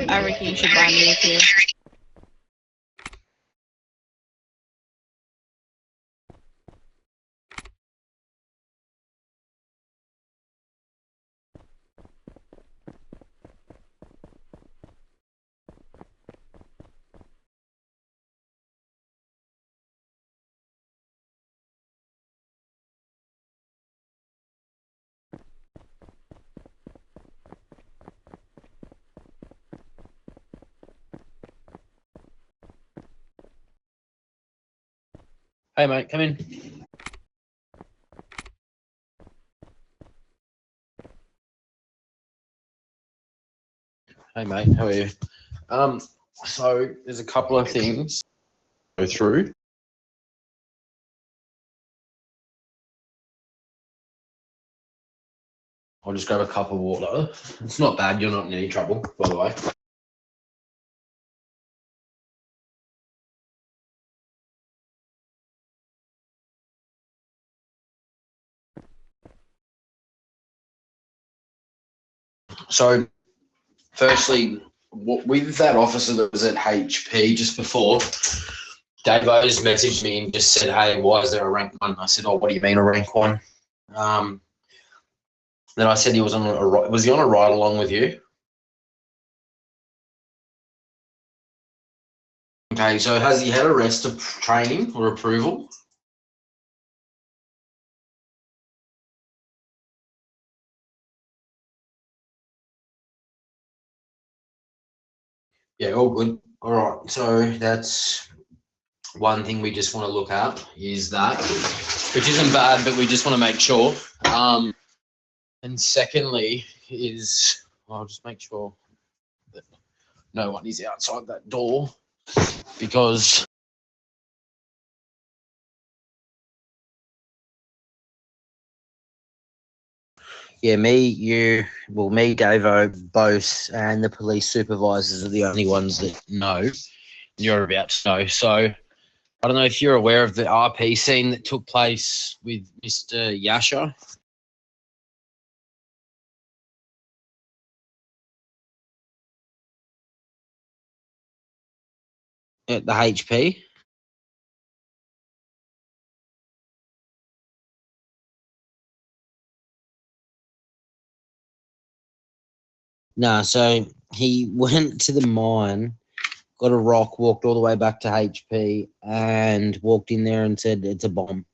I reckon you should buy me a few. Hey, mate, come in. Hey, mate, how are you? So there's a couple of things to go through. I'll just grab a cup of water. It's not bad. You're not in any trouble, by the way. So, firstly, with that officer that was at HP just before, Dave just messaged me and just said, "Hey, why is there a rank one?" I said, "Oh, what do you mean a rank one?" Then I said he was on was he on a ride along with you? Okay, so has he had a rest of training or approval? Yeah, all good. All right, so that's one thing we just want to look at is that, which isn't bad, but we just want to make sure. And secondly is, I'll just make sure that no one is outside that door because yeah, me, Davo, Bose, and the police supervisors are the only ones that know. You're about to know. So I don't know if you're aware of the RP scene that took place with Mr. Yasha. At the HP. No, so he went to the mine, got a rock, walked all the way back to HP, and walked in there and said it's a bomb.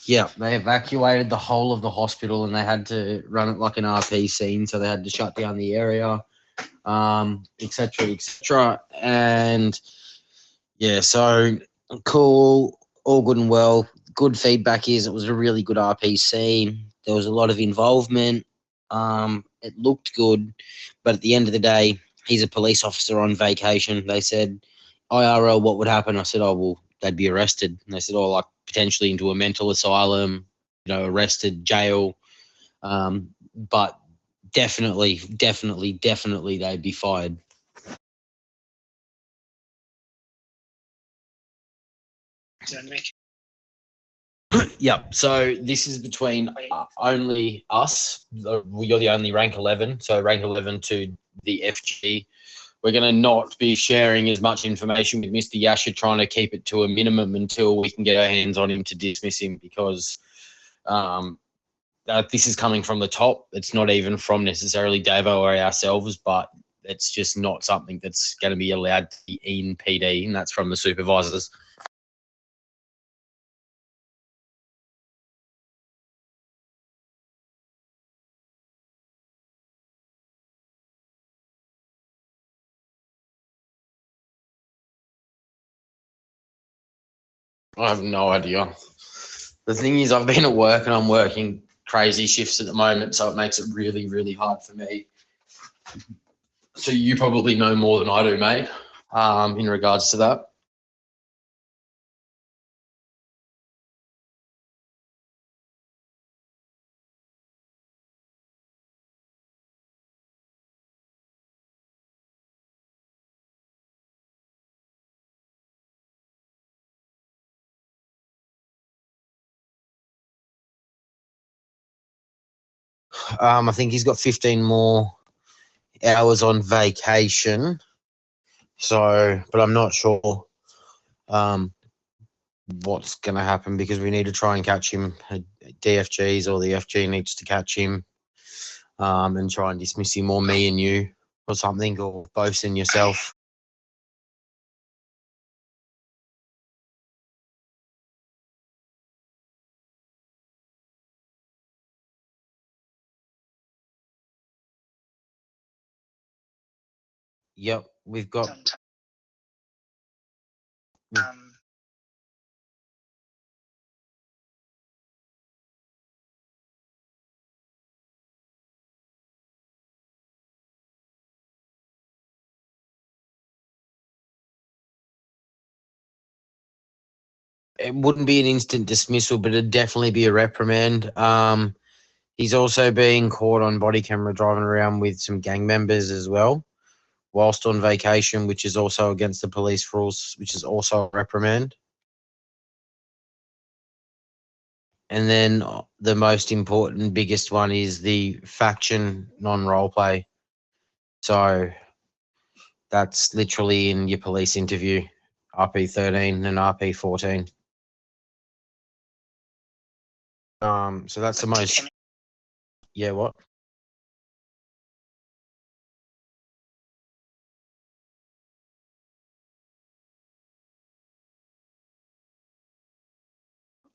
Yeah, they evacuated the whole of the hospital and they had to run it like an RP scene, so they had to shut down the area, et cetera, et cetera. And yeah, so cool, all good and well. Good feedback is it was a really good RP scene. There was a lot of involvement. It looked good, but at the end of the day, he's a police officer on vacation. They said, IRL, what would happen? I said, oh, well, they'd be arrested. And they said, oh, like potentially into a mental asylum, arrested, jail. But definitely, they'd be fired. Yep. So this is between only us. You're the only rank 11. So rank 11 to the FG. We're going to not be sharing as much information with Mr. Yasha, trying to keep it to a minimum until we can get our hands on him to dismiss him because this is coming from the top. It's not even from necessarily Davo or ourselves, but it's just not something that's going to be allowed to be in PD, and that's from the supervisors. I have no idea. The thing is, I've been at work and I'm working crazy shifts at the moment, so it makes it really, really hard for me. So you probably know more than I do, mate, in regards to that. I think he's got 15 more hours on vacation. So, but I'm not sure what's going to happen because we need to try and catch him at DFGs, or the FG needs to catch him and try and dismiss him, or me and you or something, or both and yourself. Yep, we've got. It wouldn't be an instant dismissal, but it'd definitely be a reprimand. He's also being caught on body camera driving around with some gang members as well, whilst on vacation, which is also against the police rules, which is also a reprimand. And then the most important, biggest one is the faction non-role play. So that's literally in your police interview, RP13 and RP14. So that's the most. Yeah, what?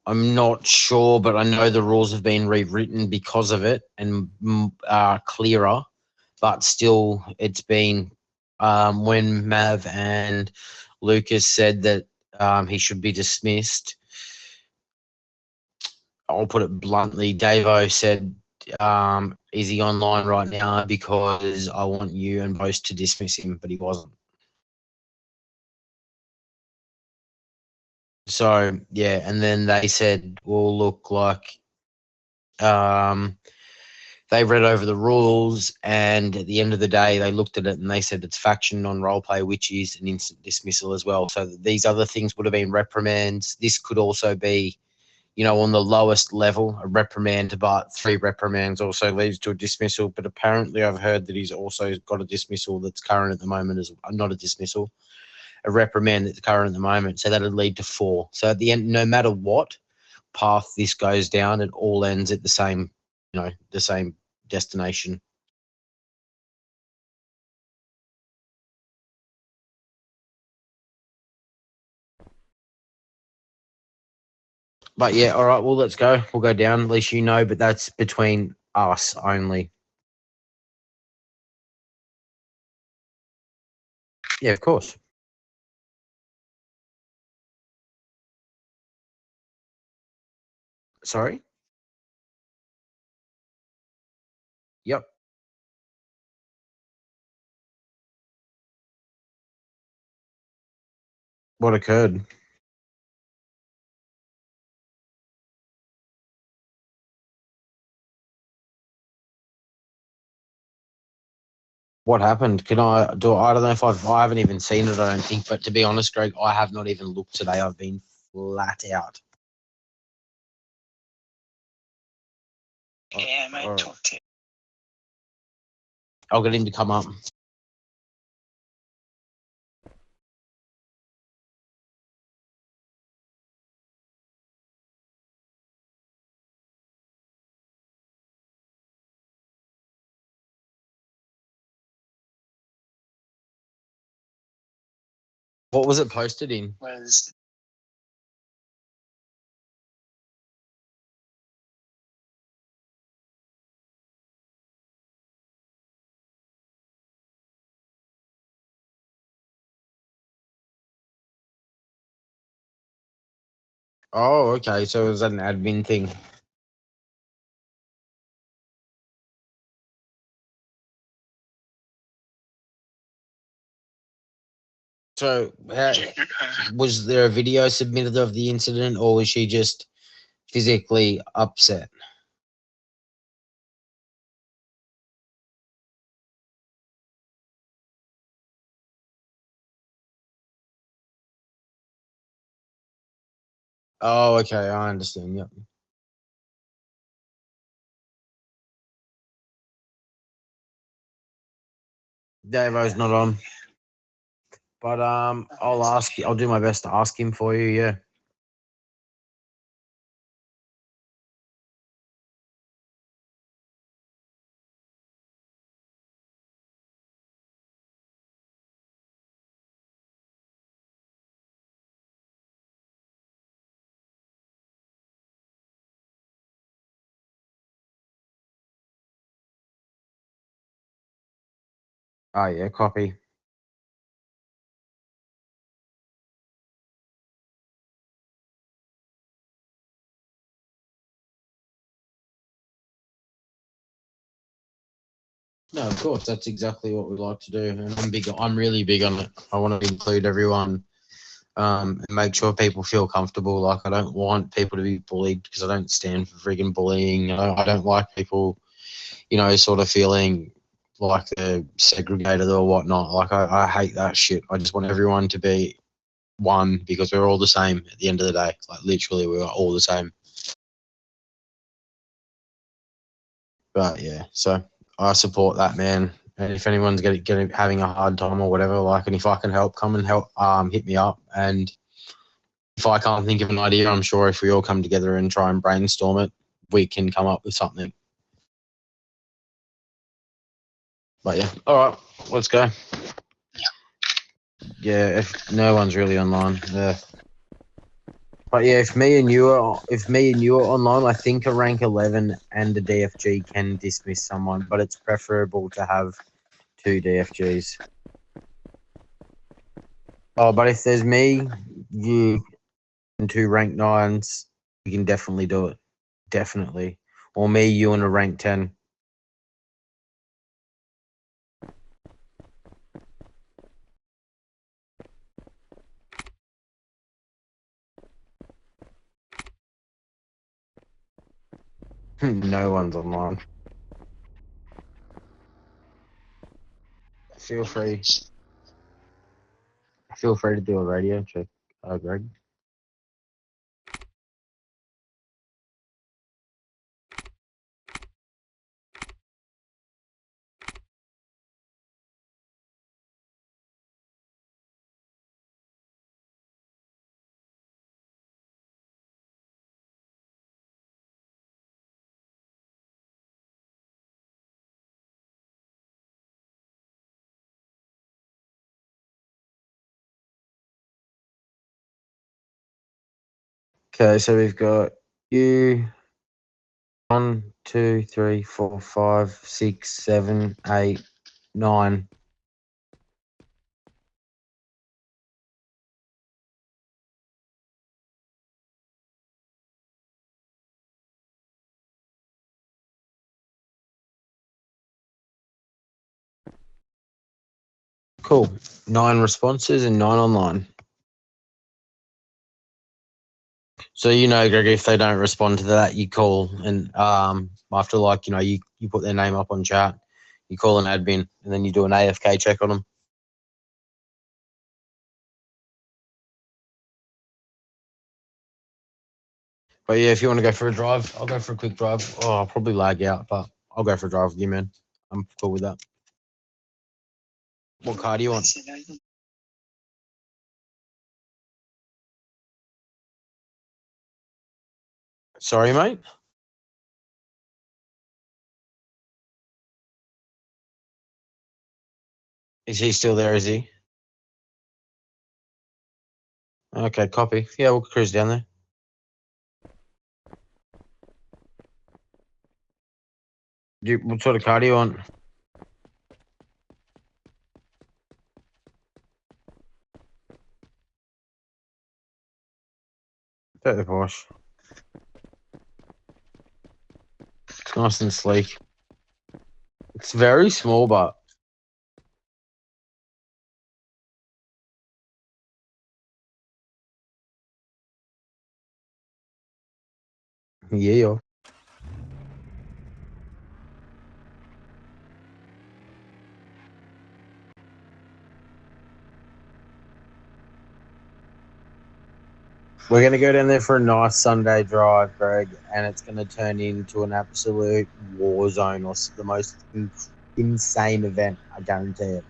I'm not sure, but I know the rules have been rewritten because of it and are clearer. But still, it's been when Mav and Lucas said that he should be dismissed. I'll put it bluntly. Davo said, "Is he online right now? Because I want you and Boast to dismiss him," but he wasn't. So yeah, and then they said, "Well, look, like." Um, they read over the rules, and at the end of the day, they looked at it and they said it's faction non-role play, which is an instant dismissal as well. So these other things would have been reprimands. This could also be, on the lowest level, a reprimand, but 3 reprimands also leads to a dismissal. But apparently, I've heard that he's also got a dismissal that's current at the moment, as not a dismissal, a reprimand that's current at the moment. So that'd lead to 4. So at the end, no matter what path this goes down, it all ends at the same, the same destination. But yeah, all right, well, let's go. We'll go down. At least but that's between us only. Yeah, of course. Sorry? Yep. What occurred? What happened? I don't know if I haven't even seen it, I don't think. But to be honest, Greg, I have not even looked today. I've been flat out. Yeah, mate, talk to you. I'll get him to come up. What was it posted in? Oh, okay. So it was an admin thing. So was there a video submitted of the incident, or was she just physically upset? Oh, okay. I understand. Yep. Davo's not on, but I'll ask. I'll do my best to ask him for you. Yeah. Oh yeah, copy. No, of course, that's exactly what we like to do, and I'm big. I'm really big on it. I want to include everyone, and make sure people feel comfortable. Like I don't want people to be bullied because I don't stand for frigging bullying. I don't like people, sort of feeling like they're segregated or whatnot. Like I hate that shit. I just want everyone to be one because we're all the same at the end of the day. Like literally, we're all the same. But yeah, so I support that, man. And if anyone's getting having a hard time or whatever, like, and if I can help, come and help. Hit me up. And if I can't think of an idea, I'm sure if we all come together and try and brainstorm it, we can come up with something. But yeah, all right, let's go. Yeah, if no one's really online, yeah. But yeah, if me and you are online, I think a rank 11 and a DFG can dismiss someone, but it's preferable to have two DFGs. Oh, but if there's me, you, and two rank 9s, you can definitely do it. Definitely. Or me, you, and a rank 10. No one's online. Feel free. Feel free to do a radio check, Greg. Okay, so we've got you. 1, 2, 3, 4, 5, 6, 7, 8, 9. Cool. 9 responses and 9 online. So Greg, if they don't respond to that, you call and after you put their name up on chat, you call an admin and then you do an AFK check on them. But yeah, if you want to go for a drive, I'll go for a quick drive. Oh, I'll probably lag out, but I'll go for a drive with you, man. I'm cool with that. What car do you want? Sorry, mate. Is he still there? Is he? Okay, copy. Yeah, we'll cruise down there. What sort of car do you want? Take the Porsche. It's nice and sleek. It's very small, but yeah. We're going to go down there for a nice Sunday drive, Greg, and it's going to turn into an absolute war zone or the most Insane event, I guarantee it.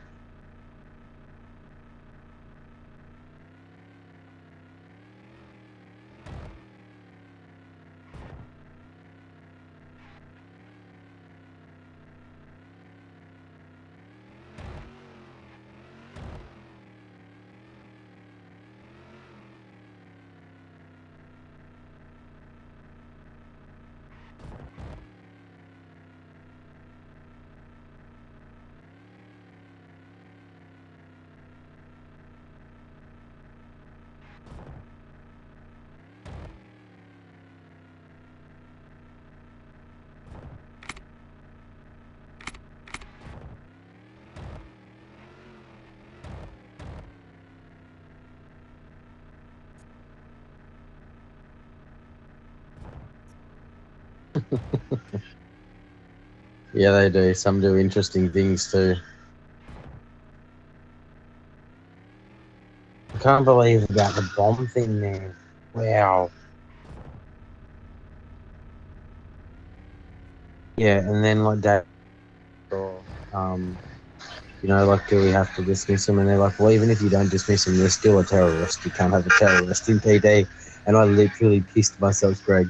Yeah, they do. Some do interesting things too. I can't believe about the bomb thing, man. Wow. Yeah, and then like that, or, like, do we have to dismiss them? And they're like, well, even if you don't dismiss them, they're still a terrorist. You can't have a terrorist in PD. And I literally pissed myself, Greg.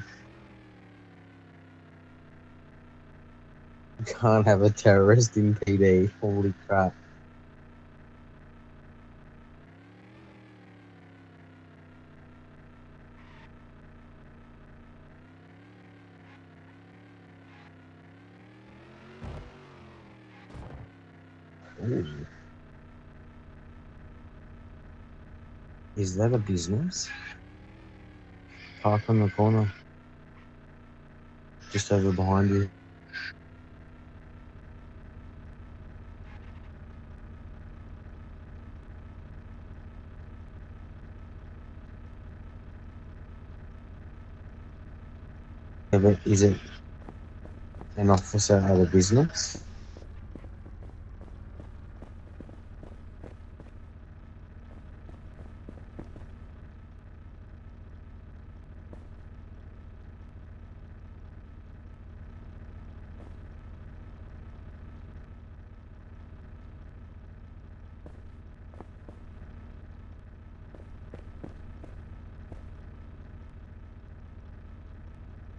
You can't have a terrorist in PD. Holy crap. Ooh. Is that a business? Park on the corner. Just over behind you. Yeah, but is it an officer at a business?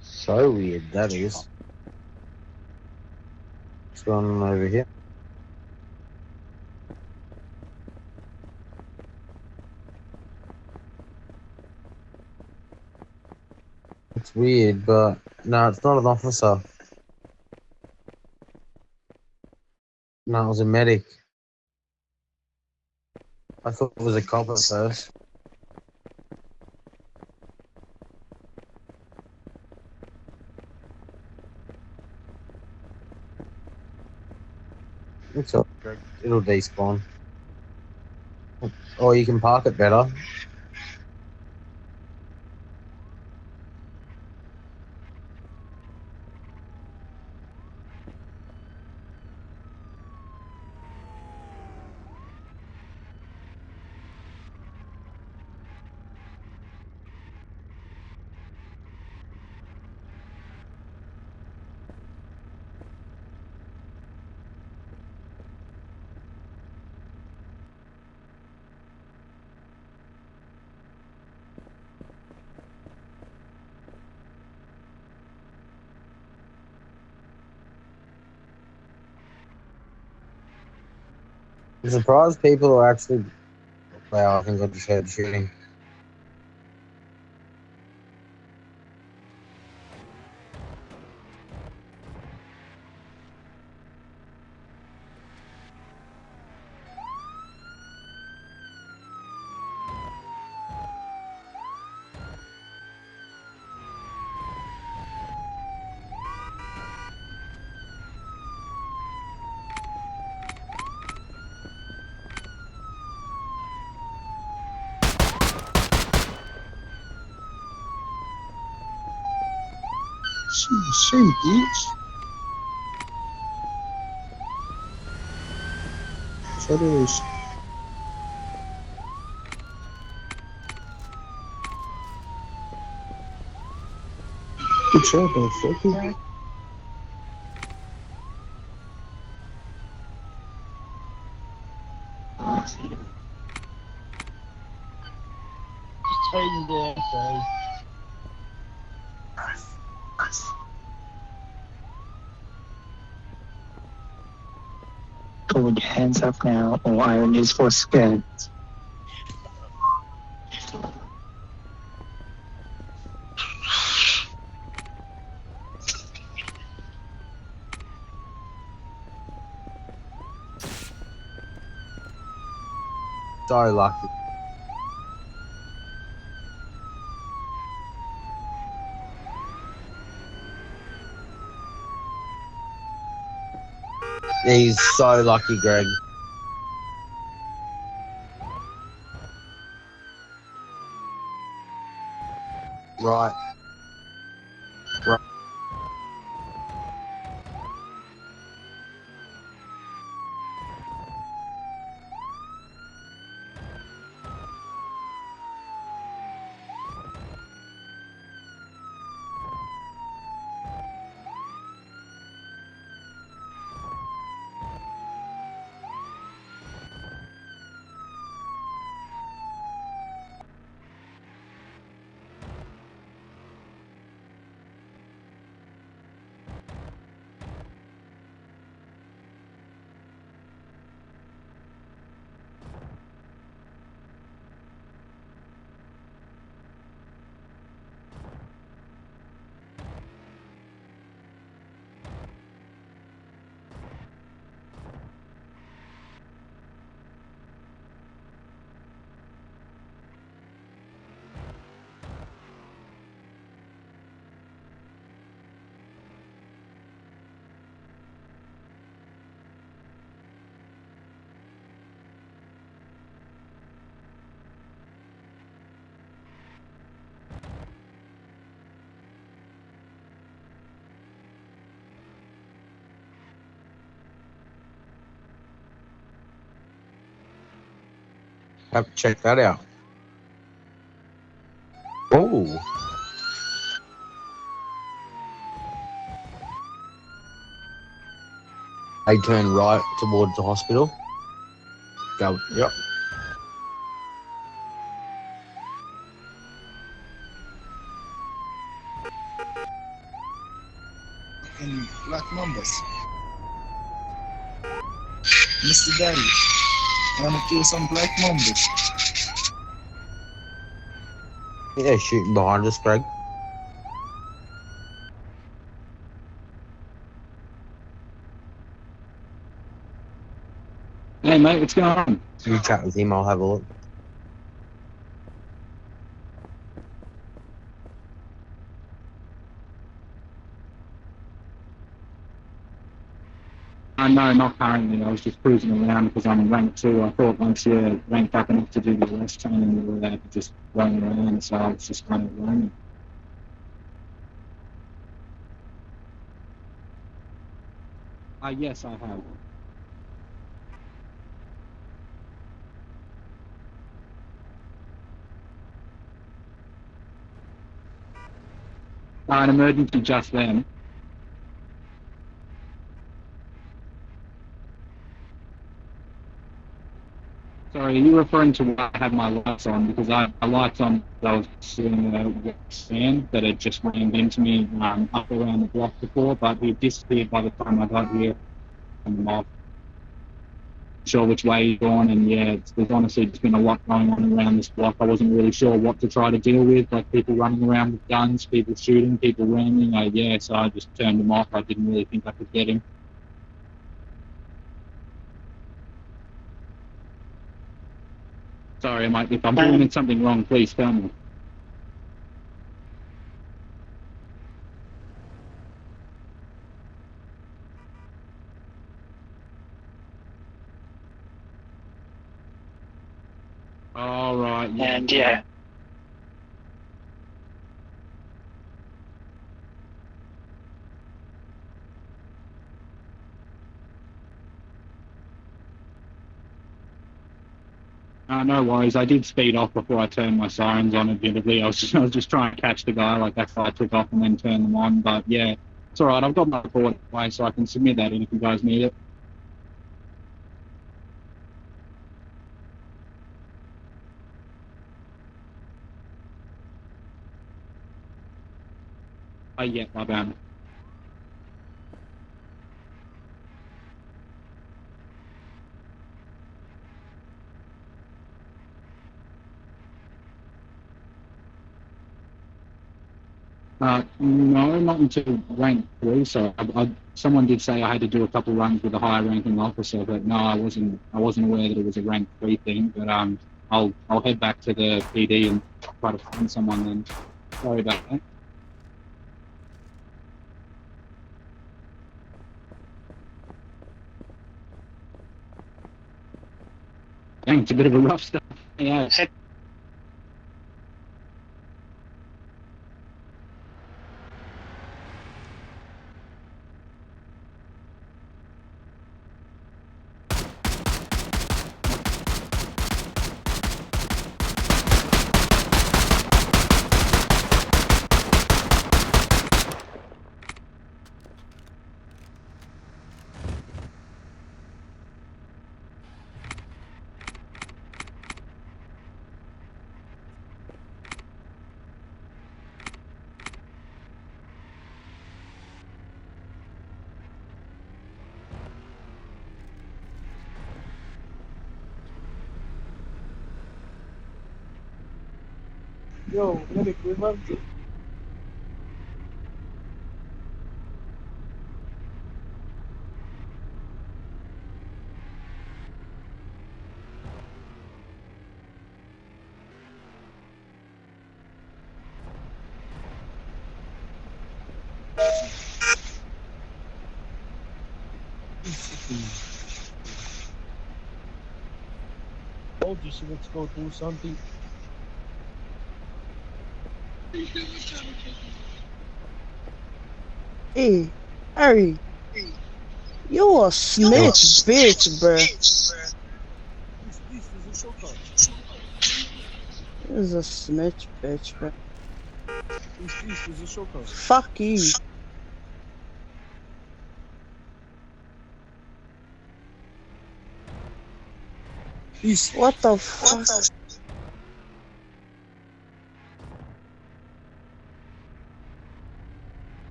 So weird, that is. What's going on over here? It's weird, but no, it's not an officer. No, it was a medic. I thought it was a cop at first. It's all right. It'll despawn. Or you can park it better. I'm surprised people are actually. Wow, I think I just heard shooting. Shoot, bitch. Shadows. Good shot, motherfucker. taser down, so. Put your hands up now, or iron is for scared. So lucky. He's so lucky, Greg. Right. Right. Have to check that out. Oh. They turn right towards the hospital. Go. Yep. In black numbers. Mr. Daddy, I wanna kill some black numbers. Yeah, shooting behind us, Greg. Hey mate, what's going on? You chat with him, I'll have a look. No, not currently. I was just cruising around because I'm in rank 2. I thought once you're ranked up enough to do the arrest training, you were allowed to just roam around, so I was just kind of roaming. Yes, I have. An emergency just then. Sorry, are you referring to when I had my lights on? Because I had my lights on because I was seeing a fan that had just rammed into me up around the block before, but he disappeared by the time I got here. I'm not sure which way he's gone, and yeah, there's honestly just been a lot going on around this block. I wasn't really sure what to try to deal with, like people running around with guns, people shooting, people ramming. So I just turned him off. I didn't really think I could get him. Sorry, mate, if I'm doing something wrong, please tell me. All right, yeah. And yeah. No worries. I did speed off before I turned my sirens on, admittedly. I was just trying to catch the guy, like that's why I took off and then turned them on. But yeah, it's all right. I've got my report away, so I can submit that in if you guys need it. Yeah, my bad. No, not until rank 3. So someone did say I had to do a couple runs with a higher ranking officer, but no, I wasn't. I wasn't aware that it was a rank 3 thing. But I'll head back to the PD and try to find someone then. Sorry about that. Dang, it's a bit of a rough start. Yeah. Yo, medic, revived it. Told you she let's go do something. Hey, Harry, you a snitch, bitch, bruh. This is a shocker. You is a snitch, bitch, bruh. This is a shocker. Fuck you. This. What the fuck?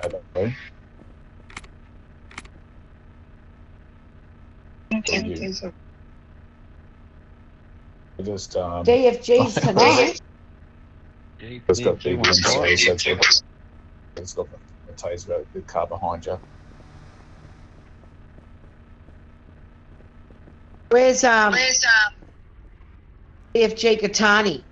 Hello. I just JFG's tonight. just got big in, so that's it. Just got the taser out the car behind you. Where's JFG Katani?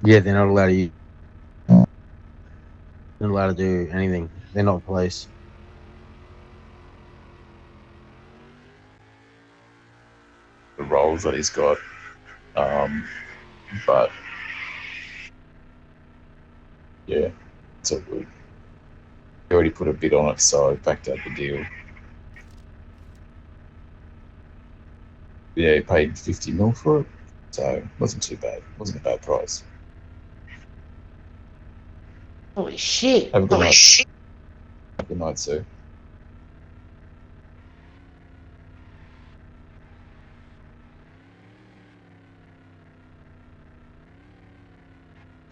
Yeah, they're not allowed to use, they're not allowed to do anything. They're not police. The roles that he's got, but yeah, it's all good. He already put a bid on it, so I backed out the deal. Yeah, he paid 50 mil for it, so it wasn't too bad. It wasn't a bad price. Holy shit. Have a good night. Have a good night, sir.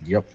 Yep.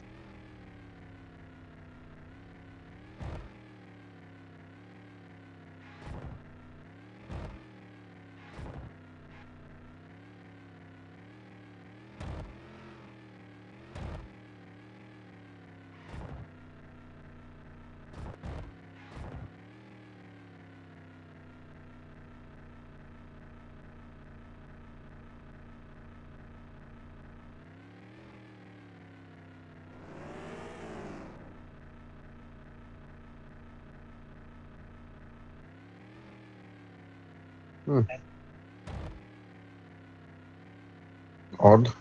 Odd.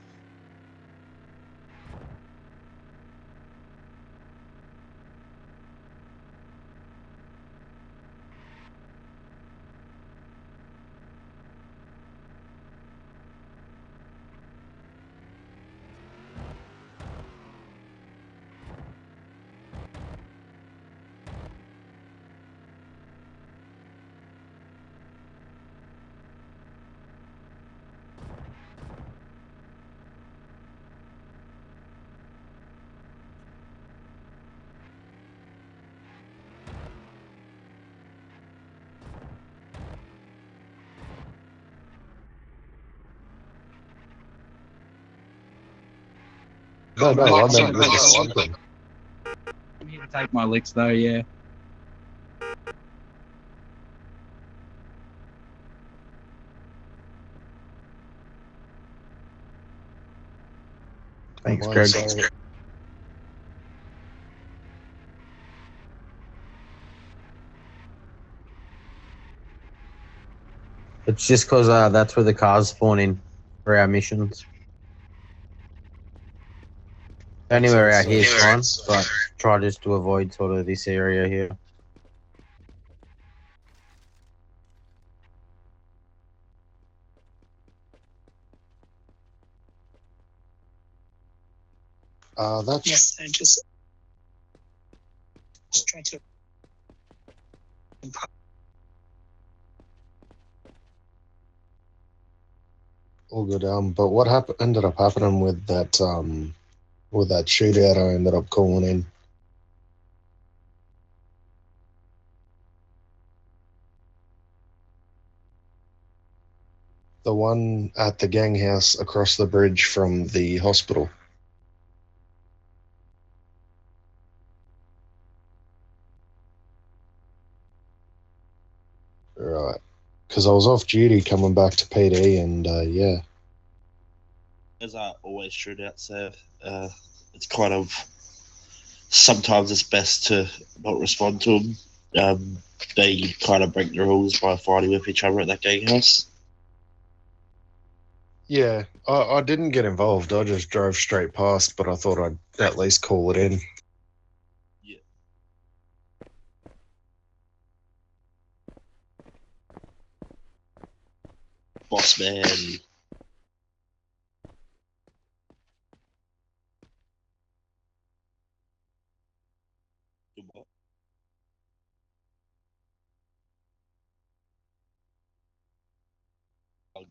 No, I meant with the slumping. I'm here to take my licks though, yeah. Thanks, Mine, Greg. sorry. It's just because that's where the cars spawn in for our missions. Anywhere out here is fine, but try just to avoid sort of this area here. That's Yes, I just trying to. all good. But what ended up happening with that shootout I ended up calling in? The one at the gang house across the bridge from the hospital. Right. Because I was off duty coming back to PD, and yeah. As I always shoot out, so it's kind of sometimes it's best to not respond to them. They kind of break the rules by fighting with each other at that gang house. Yeah, I didn't get involved. I just drove straight past, but I thought I'd at least call it in. Yeah. Boss man.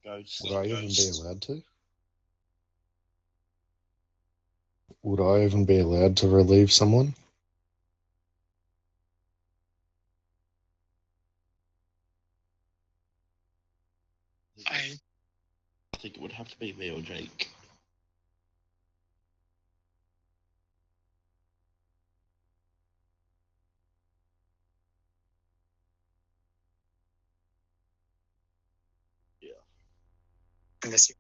Ghost. Would I even be allowed to? Would I even be allowed to relieve someone? I think it would have to be me or Jake. Unless you.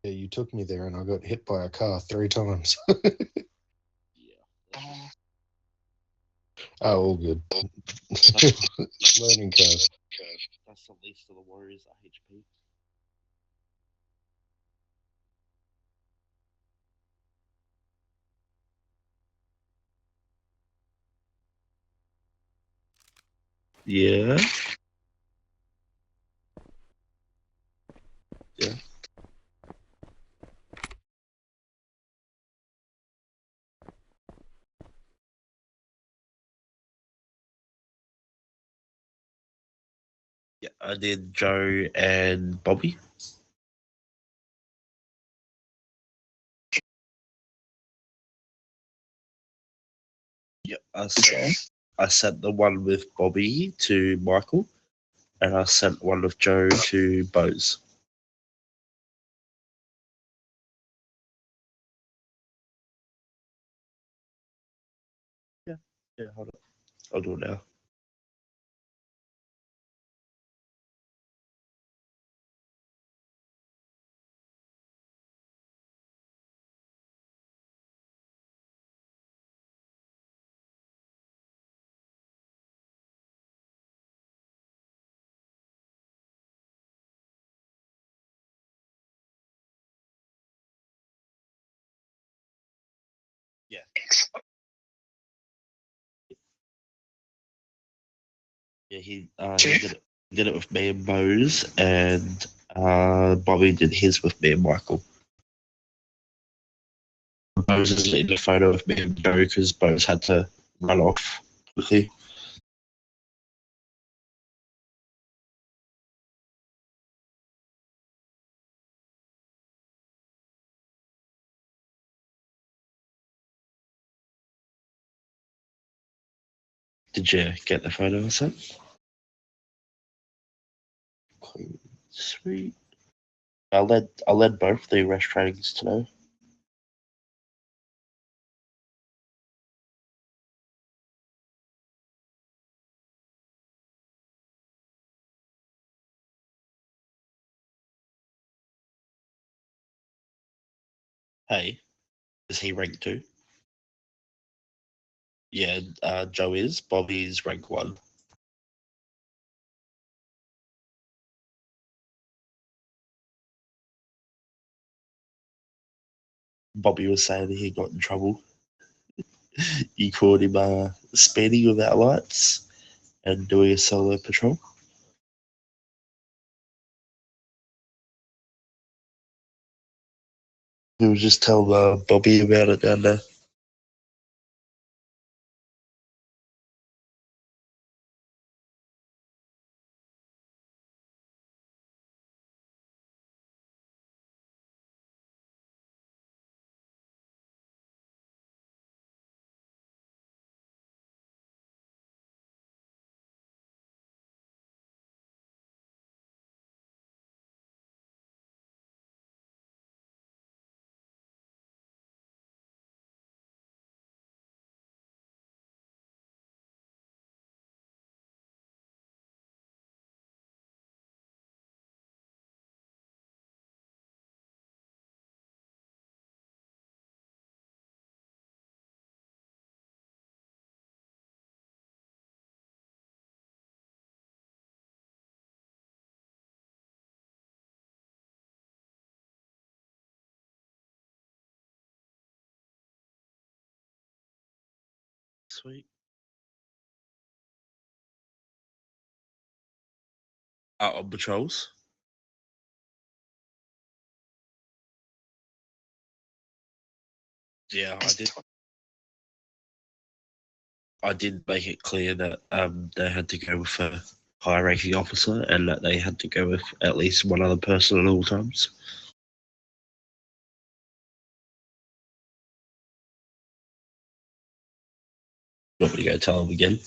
Yeah, you took me there, and I got hit by a car 3 times. Yeah. Oh, all good. Learning curve. That's the least of the Warriors at HP. Yeah. Yeah. Yeah, I did Joe and Bobby. Yeah, I sent the one with Bobby to Michael, and I sent one of Joe to Bose. Yeah, hold on. I'll do it now. Yeah. Yeah, he did it with me and Mose, and Bobby did his with me and Michael. Moses in a photo of me and Joe because Bose had to run off quickly. Did you get the photo I sent? Cool. Sweet. I led both the rest trainings today. Hey, is he rank 2? Yeah, Joe is. Bobby's rank 1. Bobby was saying he got in trouble. You caught him speeding without lights and doing a solo patrol. He was just telling Bobby about it down there. Sweet. Out on patrols. Yeah, I did. I did make it clear that they had to go with a high-ranking officer and that they had to go with at least one other person at all times. You want me to go tell them again?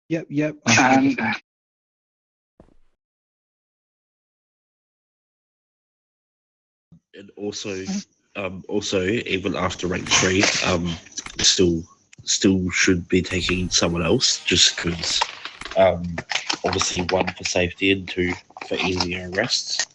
Yep. And also even after rank 3, still should be taking someone else just because obviously 1 for safety and 2 for easier arrests.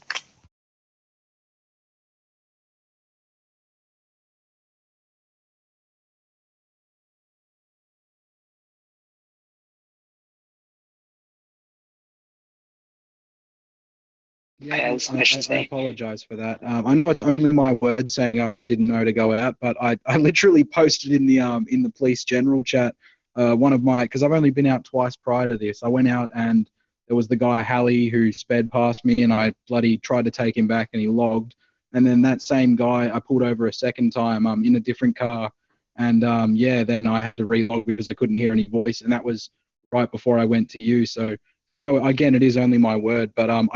Yeah, I apologize for that. I know it's only my word saying I didn't know to go out, but I literally posted in the police general chat one of my, because I've only been out twice prior to this. I went out and there was the guy Halley who sped past me and I bloody tried to take him back and he logged. And then that same guy I pulled over a second time in a different car and then I had to relog because I couldn't hear any voice and that was right before I went to you. So again, it is only my word, but I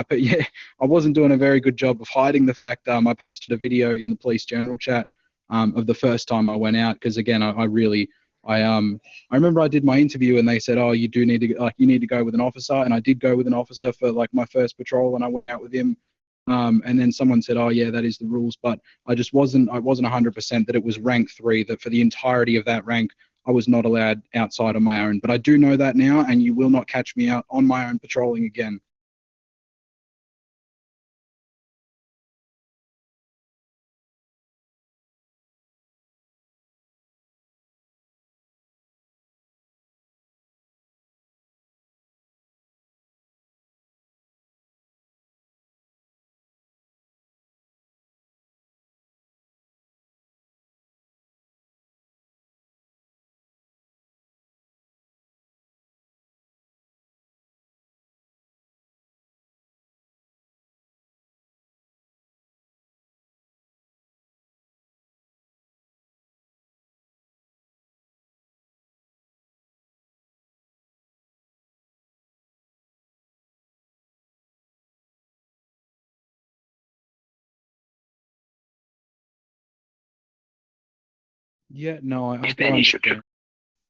wasn't doing a very good job of hiding the fact. I posted a video in the police general chat of the first time I went out because again, I remember I did my interview and they said, oh, you do need to you need to go with an officer, and I did go with an officer for like my first patrol, and I went out with him. And then someone said, oh yeah, that is the rules, but I wasn't 100% that it was rank 3, that for the entirety of that rank I was not allowed outside on my own. But I do know that now, and you will not catch me out on my own patrolling again. Yeah, no, I understand.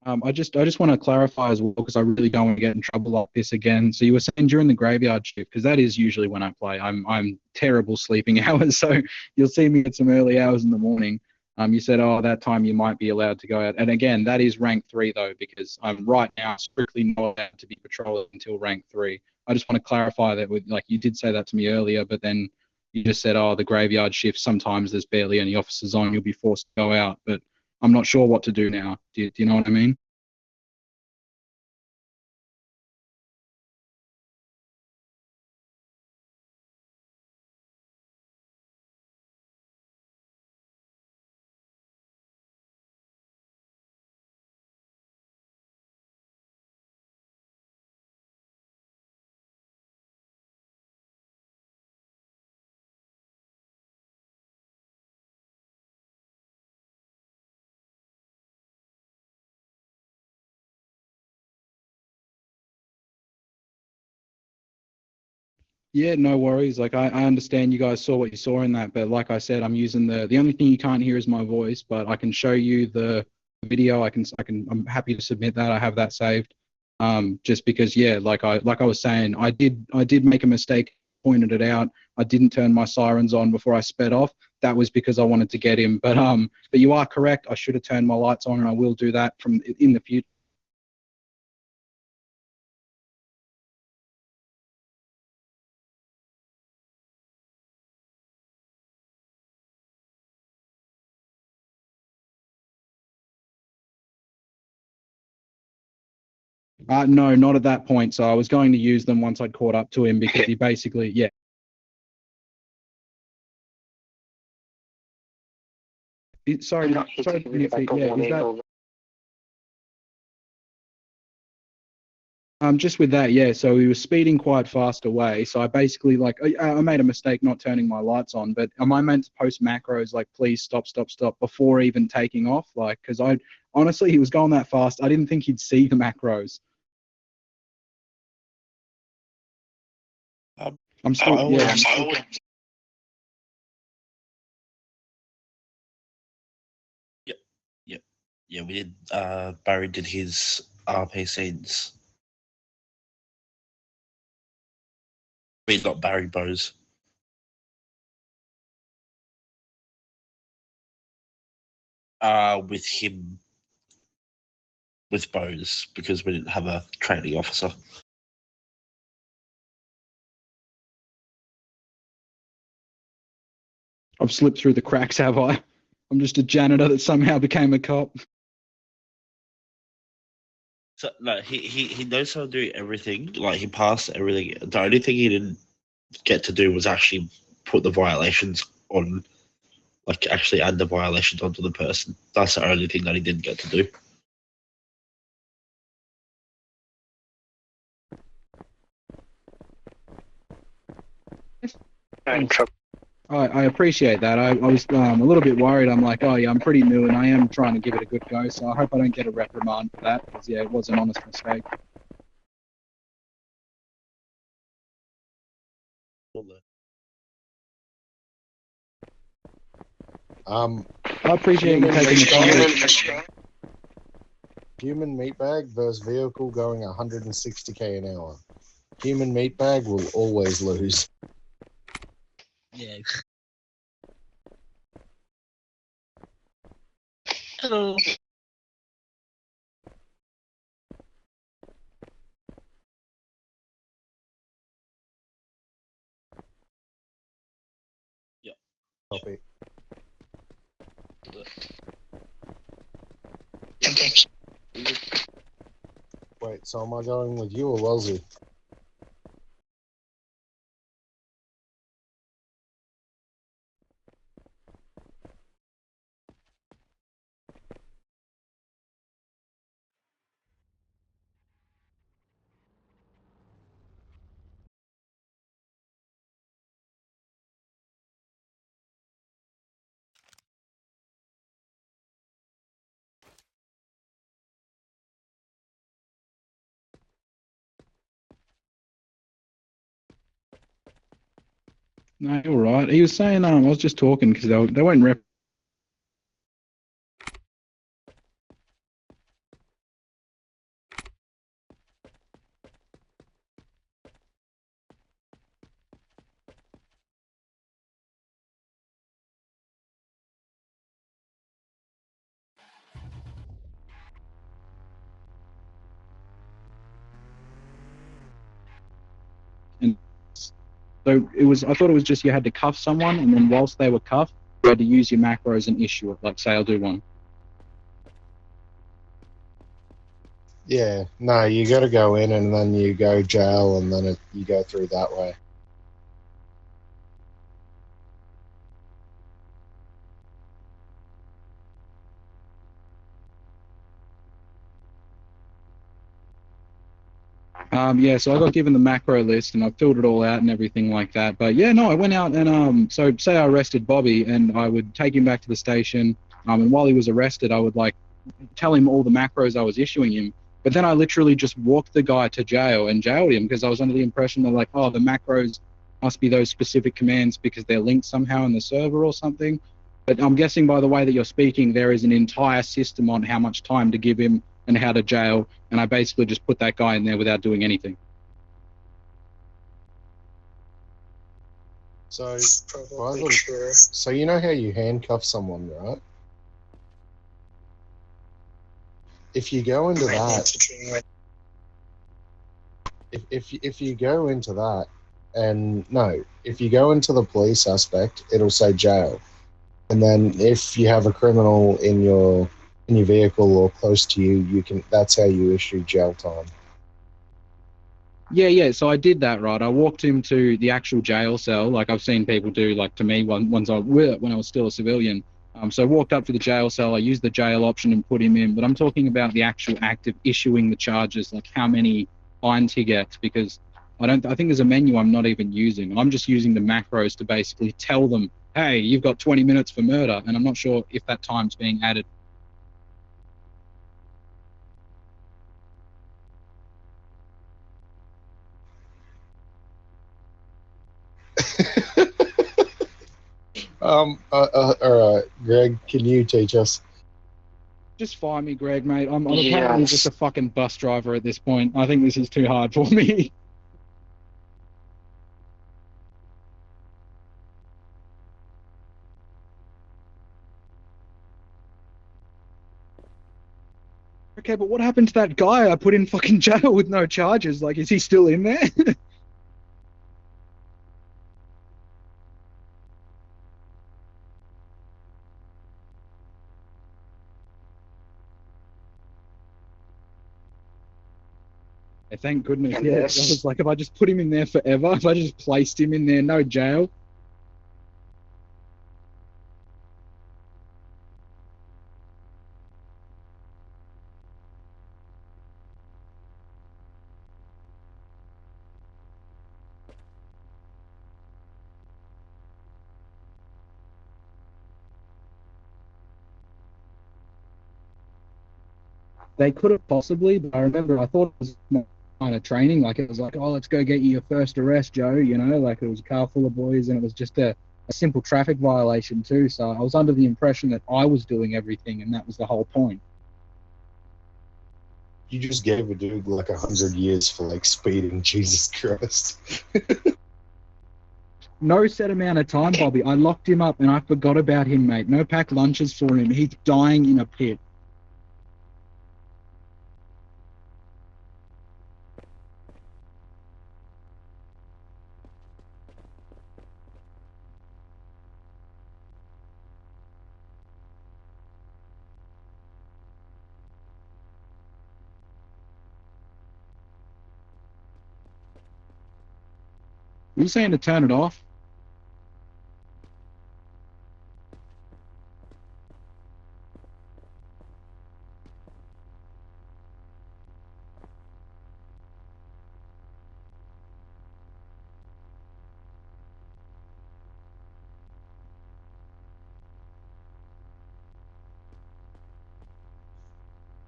I just want to clarify as well because I really don't want to get in trouble like this again. So you were saying during the graveyard shift, because that is usually when I play. I'm terrible sleeping hours, so you'll see me at some early hours in the morning. You said, oh, that time you might be allowed to go out, and again, that is rank 3 though, because I'm right now strictly not allowed to be patrolling until rank 3. I just want to clarify that with you did say that to me earlier, but then you just said, oh, the graveyard shift sometimes there's barely any officers on, you'll be forced to go out, but I'm not sure what to do now. Do you know what I mean? Yeah, no worries. I understand you guys saw what you saw in that, but like I said, I'm using the only thing you can't hear is my voice, but I can show you the video. I'm happy to submit that. I have that saved. Just because, yeah, like I was saying, I did make a mistake, pointed it out. I didn't turn my sirens on before I sped off. That was because I wanted to get him. But you are correct. I should have turned my lights on, and I will do that from in the future. No, not at that point. So I was going to use them once I'd caught up to him because he basically, yeah. Sorry, yeah, is that just with that, yeah. So he was speeding quite fast away. So I basically I made a mistake not turning my lights on. But am I meant to post macros like please stop, stop, stop before even taking off? Because I honestly he was going that fast. I didn't think he'd see the macros. I'm still yeah. Yep. We did. Barry did his RP scenes mean, not Barry Bose. With him, with Bose, because we didn't have a training officer. I've slipped through the cracks, have I? I'm just a janitor that somehow became a cop. So no, he knows how to do everything. Like he passed everything. The only thing he didn't get to do was actually put the violations on, like actually add the violations onto the person. That's the only thing that he didn't get to do. I appreciate that. I was a little bit worried. I'm like, oh yeah, I'm pretty new and I am trying to give it a good go. So I hope I don't get a reprimand for that because yeah, it was an honest mistake. I appreciate you taking the time. Human meatbag versus vehicle going 160k an hour. Human meatbag will always lose. Yeah. Hello. Yep. Copy. Wait, so am I going with you or Wellesley? No, all right. He was saying, I was just talking because they won't rep. And so it was. I thought it was just you had to cuff someone, and then whilst they were cuffed, you had to use your macros and issue it. Like, say, I'll do one. Yeah, no, you got to go in and then you go jail and then you go through that way. Yeah, so I got given the macro list and I filled it all out and everything like that. But yeah, no, I went out and so say I arrested Bobby and I would take him back to the station. And while he was arrested, I would like tell him all the macros I was issuing him. But then I literally just walked the guy to jail and jailed him because I was under the impression that like, oh, the macros must be those specific commands because they're linked somehow in the server or something. But I'm guessing by the way that you're speaking, there is an entire system on how much time to give him and how to jail. And I basically just put that guy in there without doing anything. So, so you know how you handcuff someone, right? If you go into that, if you go into that, and no, if you go into the police aspect, it'll say jail, and then if you have a criminal in your vehicle or close to you, you can. That's how you issue jail time. Yeah. So I did that, right? I walked him to the actual jail cell, like I've seen people do, like to me, when I was still a civilian. So I walked up to the jail cell. I used the jail option and put him in. But I'm talking about the actual act of issuing the charges, like how many fines he gets, because I think there's a menu I'm not even using. I'm just using the macros to basically tell them, hey, you've got 20 minutes for murder, and I'm not sure if that time's being added. All right, Greg, can you teach us? Just fire me, Greg, mate. I'm apparently just a fucking bus driver at this point. I think this is too hard for me. Okay, but what happened to that guy I put in fucking jail with no charges? Like, is he still in there? Thank goodness. Yeah, I was like, if I just put him in there forever, if I just placed him in there, no jail. They could have possibly, but I remember I thought it was kind of training. Like, it was like, oh, let's go get you your first arrest, Joe. You know, like it was a car full of boys and it was just a simple traffic violation too. So I was under the impression that I was doing everything and that was the whole point. You just gave a dude like 100 years for like speeding. Jesus Christ. No set amount of time, Bobby. I locked him up and I forgot about him, mate. No packed lunches for him. He's dying in a pit. Are you saying to turn it off?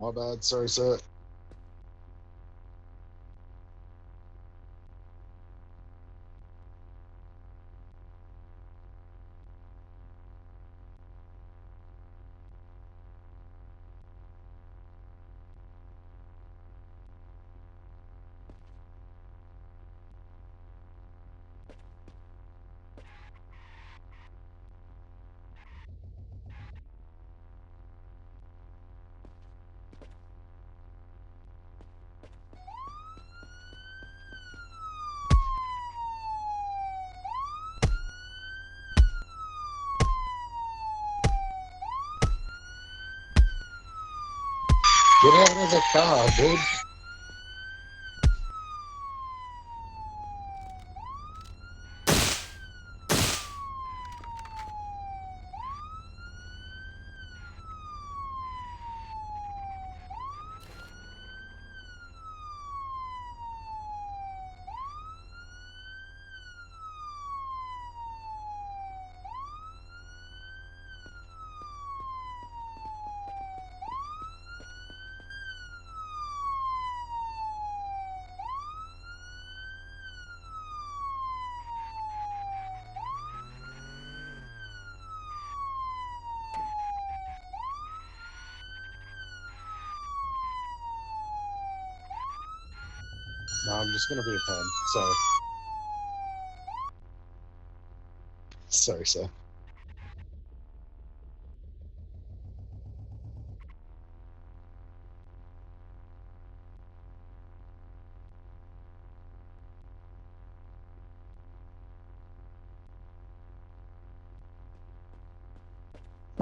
My bad. Sorry, sir. Get out of the car, dude. No, I'm just gonna be a pain. Sorry. Sorry, sir.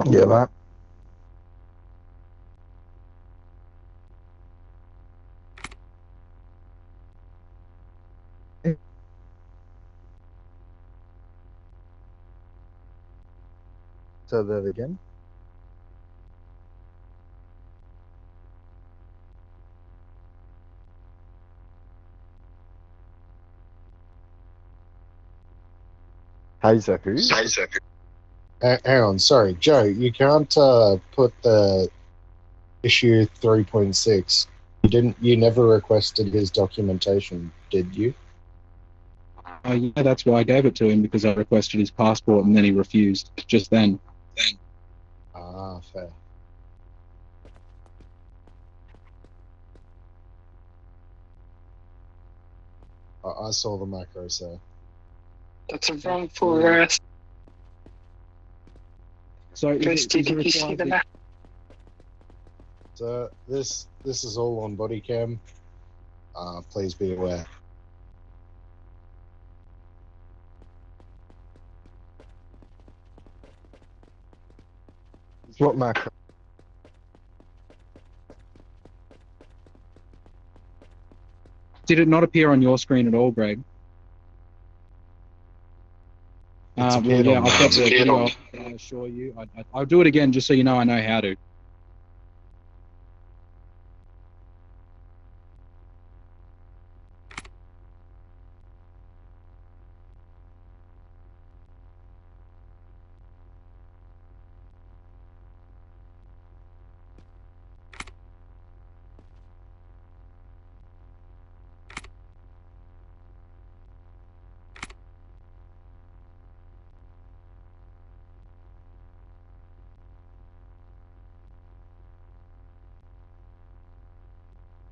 Yeah, that. So that again. Hazer who? Hang on, sorry, Joe. You can't put the issue 3.6. You didn't. You never requested his documentation, did you? Yeah, that's why I gave it to him, because I requested his passport and then he refused just then. Ah, fair. I saw the macro, sir. That's a wrongful arrest. So Christy, did you see the map? So this is all on body cam. Please be aware. What macro? Did it not appear on your screen at all, Greg? It's Well, appeared yeah, on I've got the mine. video. I assure you. I'll do it again just so you know I know how to.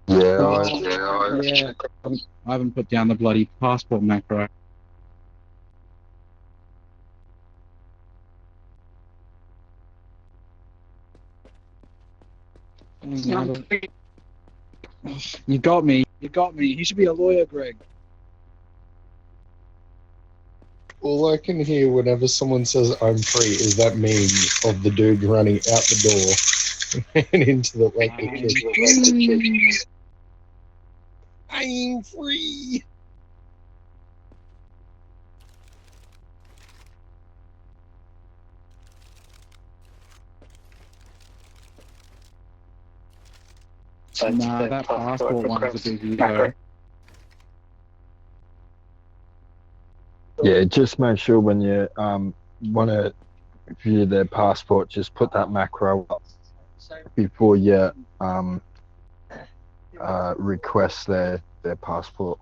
Yeah, Yeah, I haven't put down the bloody passport macro. You got me. You got me. You should be a lawyer, Greg. All I can hear whenever someone says "I'm free" is that meme of the dude running out the door and into the like the kid. I'm free. Nah, that passport one's a big ego. yeah. Just make sure when you want to view their passport, just put that macro up before you request their passport.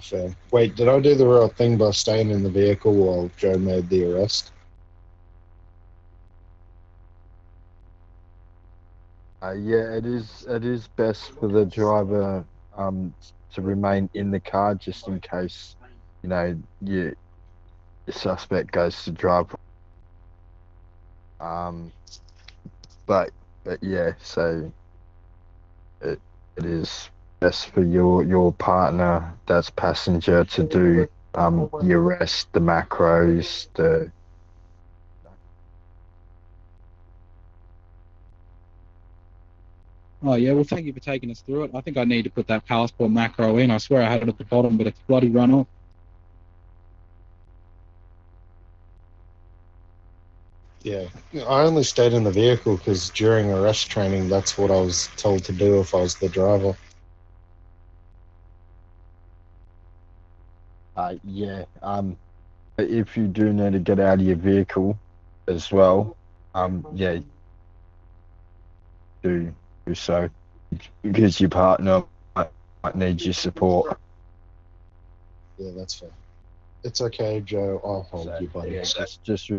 Fair. Wait, did I do the real thing by staying in the vehicle while Joe made the arrest? Yeah, it is best for the driver to remain in the car just in case your suspect goes to drive. But yeah, so it is best for your partner that's passenger to do the arrest, the macros, the Oh, yeah, well, thank you for taking us through it. I think I need to put that passport macro in. I swear I had it at the bottom, but it's bloody run off. Yeah, I only stayed in the vehicle because during arrest training, that's what I was told to do if I was the driver. yeah. If you do need to get out of your vehicle as well, yeah, do so because your partner might need your support. Yeah, that's fair. It's okay, Joe. I'll hold you, buddy. Yeah, just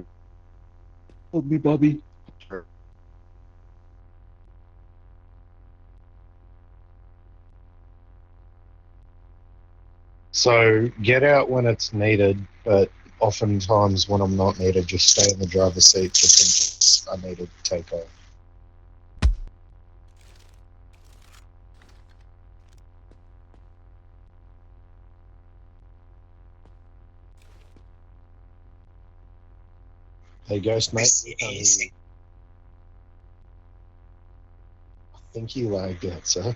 Hold me, Bobby. So get out when it's needed, but oftentimes when I'm not needed, just stay in the driver's seat just in case I need to take off. Hey, Ghost, mate. I think you lagged out, sir.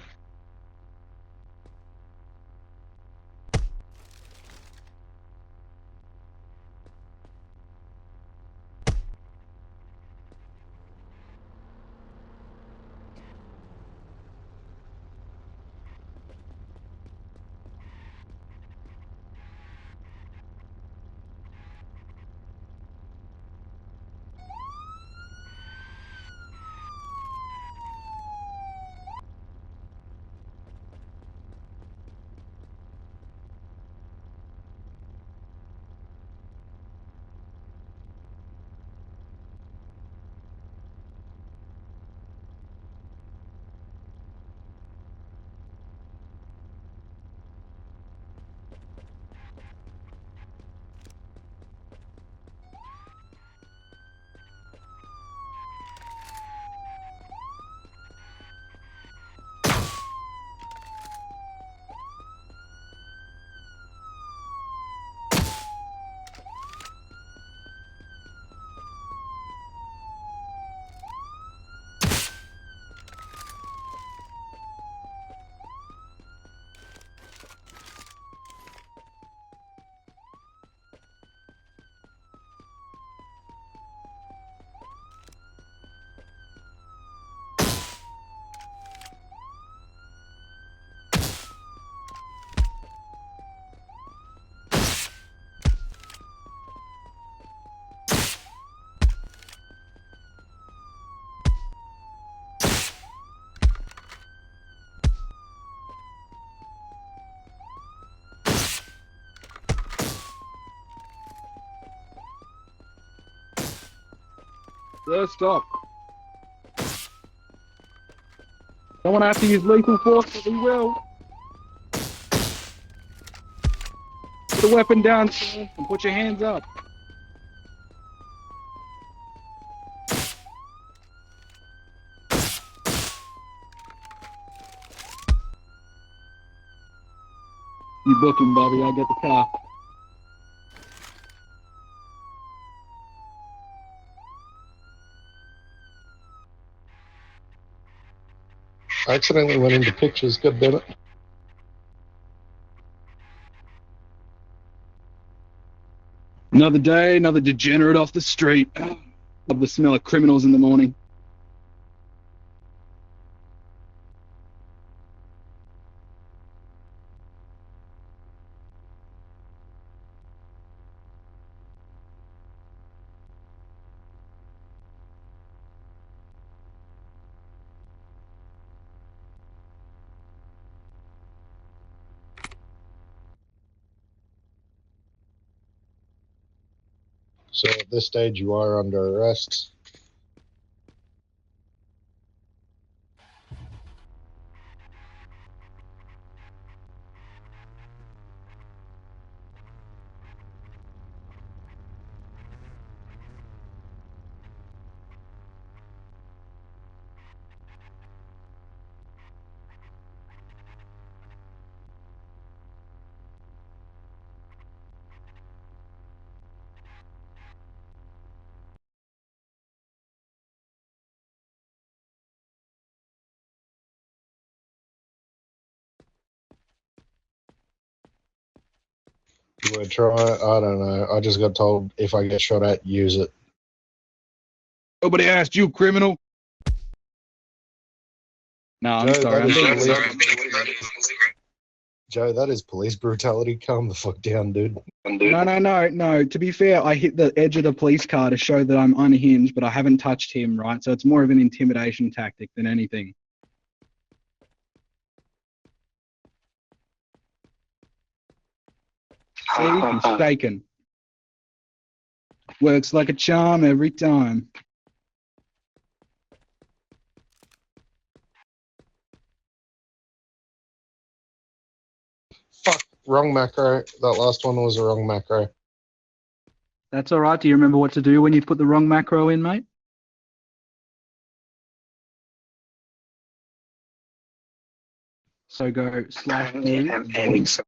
Sir, stop. Don't want to have to use lethal force, but we will. Put the weapon down, sir, and put your hands up. You book him, Bobby. I'll get the car. I accidentally went into pictures, god damn it. Another day, another degenerate off the street. Love the smell of criminals in the morning. So at this stage, you are under arrest. You would try? I don't know. I just got told if I get shot at, use it. Nobody asked you, criminal. No, I'm Joe, sorry. Joe, that is police brutality. Calm the fuck down, dude. No. To be fair, I hit the edge of the police car to show that I'm unhinged, but I haven't touched him, right? So it's more of an intimidation tactic than anything. See, mistaken. Works like a charm every time. Fuck, wrong macro. That last one was a wrong macro. That's all right. Do you remember what to do when you put the wrong macro in, mate? So go /.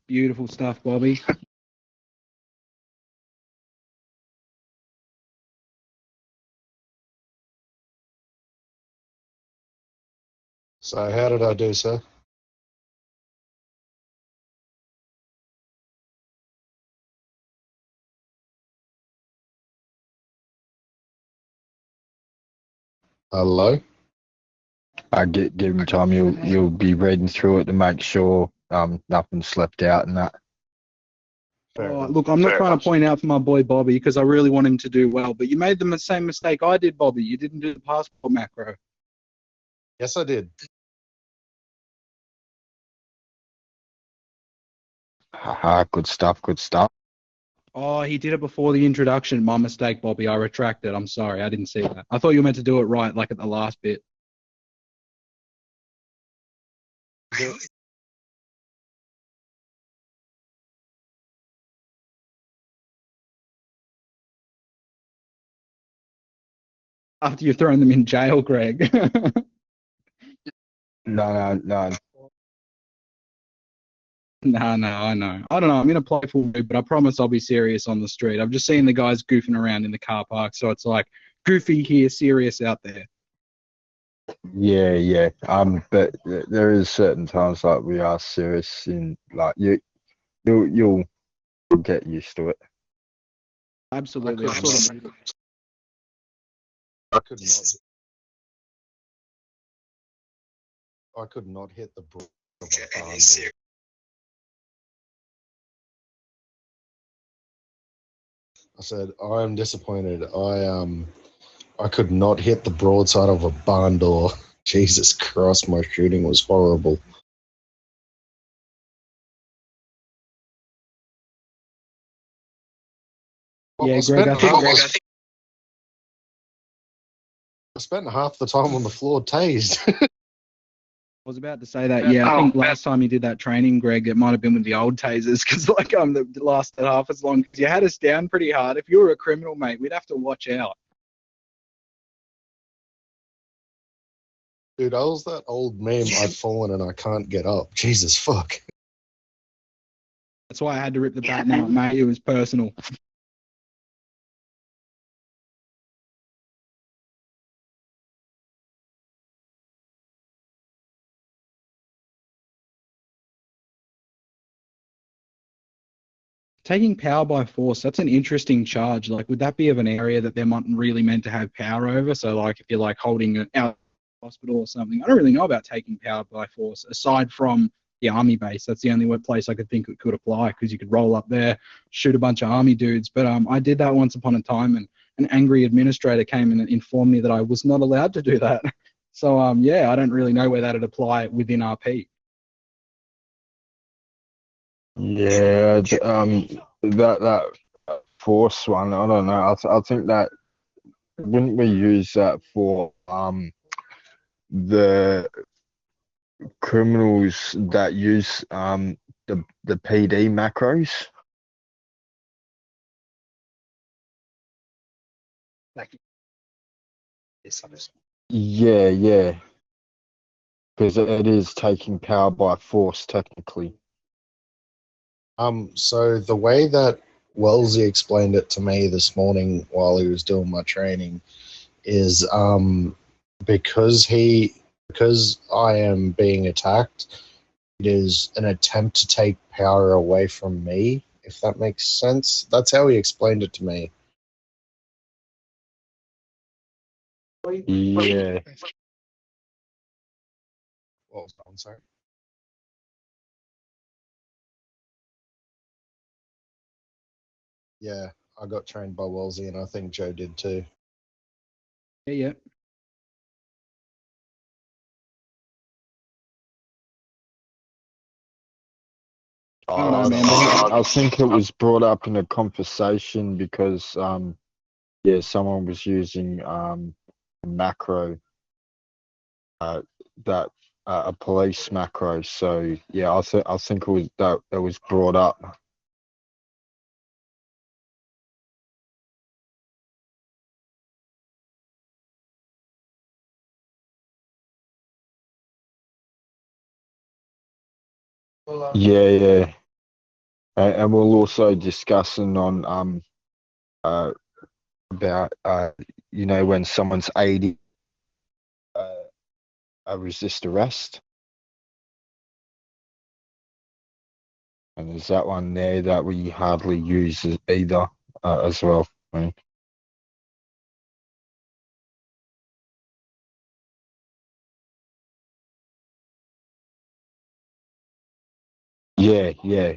Beautiful stuff, Bobby. So how did I do, sir? Hello? Give him time. You'll be reading through it to make sure nothing's left out and that. Oh, look, I'm not trying to point out for my boy Bobby because I really want him to do well, but you made the same mistake I did, Bobby. You didn't do the passport macro. Yes, I did. Haha, good stuff. Oh, he did it before the introduction. My mistake, Bobby. I retract it. I'm sorry. I didn't see that. I thought you were meant to do it right, like at the last bit. After you've thrown them in jail, Greg. No. No, I know. I don't know. I'm in a playful mood, but I promise I'll be serious on the street. I've just seen the guys goofing around in the car park, so it's like goofy here, serious out there. Yeah. But there is certain times like we are serious in like you'll get used to it. Absolutely. I could not hit the broad of a barn door. I said, I am disappointed. I could not hit the broadside of a barn door. Jesus Christ, my shooting was horrible. Well, Yeah, I Greg, spent I spent half the time on the floor tased. I was about to say that. Yeah, I think last time you did that training, Greg, it might have been with the old tasers because the lasted half as long. Because you had us down pretty hard. If you were a criminal, mate, we'd have to watch out. Dude, I was that old meme, I've fallen and I can't get up. Jesus fuck. That's why I had to rip the baton out, mate. It was personal. Taking power by force, that's an interesting charge. Like, would that be of an area that they're not really meant to have power over? So, like, if you're like holding it out hospital or something, I don't really know about taking power by force aside from the army base. That's the only place I could think it could apply because you could roll up there, shoot a bunch of army dudes. But I did that once upon a time, and an angry administrator came and informed me that I was not allowed to do that. So, yeah, I don't really know where that'd apply within RP. Yeah, that force one. I don't know. I think that wouldn't we use that for the criminals that use the PD macros? Yeah, yeah, because it is taking power by force technically. So the way that Wellesley explained it to me this morning while he was doing my training is because I am being attacked, it is an attempt to take power away from me, if that makes sense. That's how he explained it to me. Yeah. What was that one, sorry? Yeah, I got trained by Wellesley, and I think Joe did too. Yeah. don't know, man. I think it was brought up in a conversation because yeah, someone was using macro that a police macro. So yeah, I think it was that was brought up. Yeah, yeah. And we'll also discussing on about when someone's aiding a resist arrest. And there's that one there that we hardly use either as well. Right? Yeah, yeah.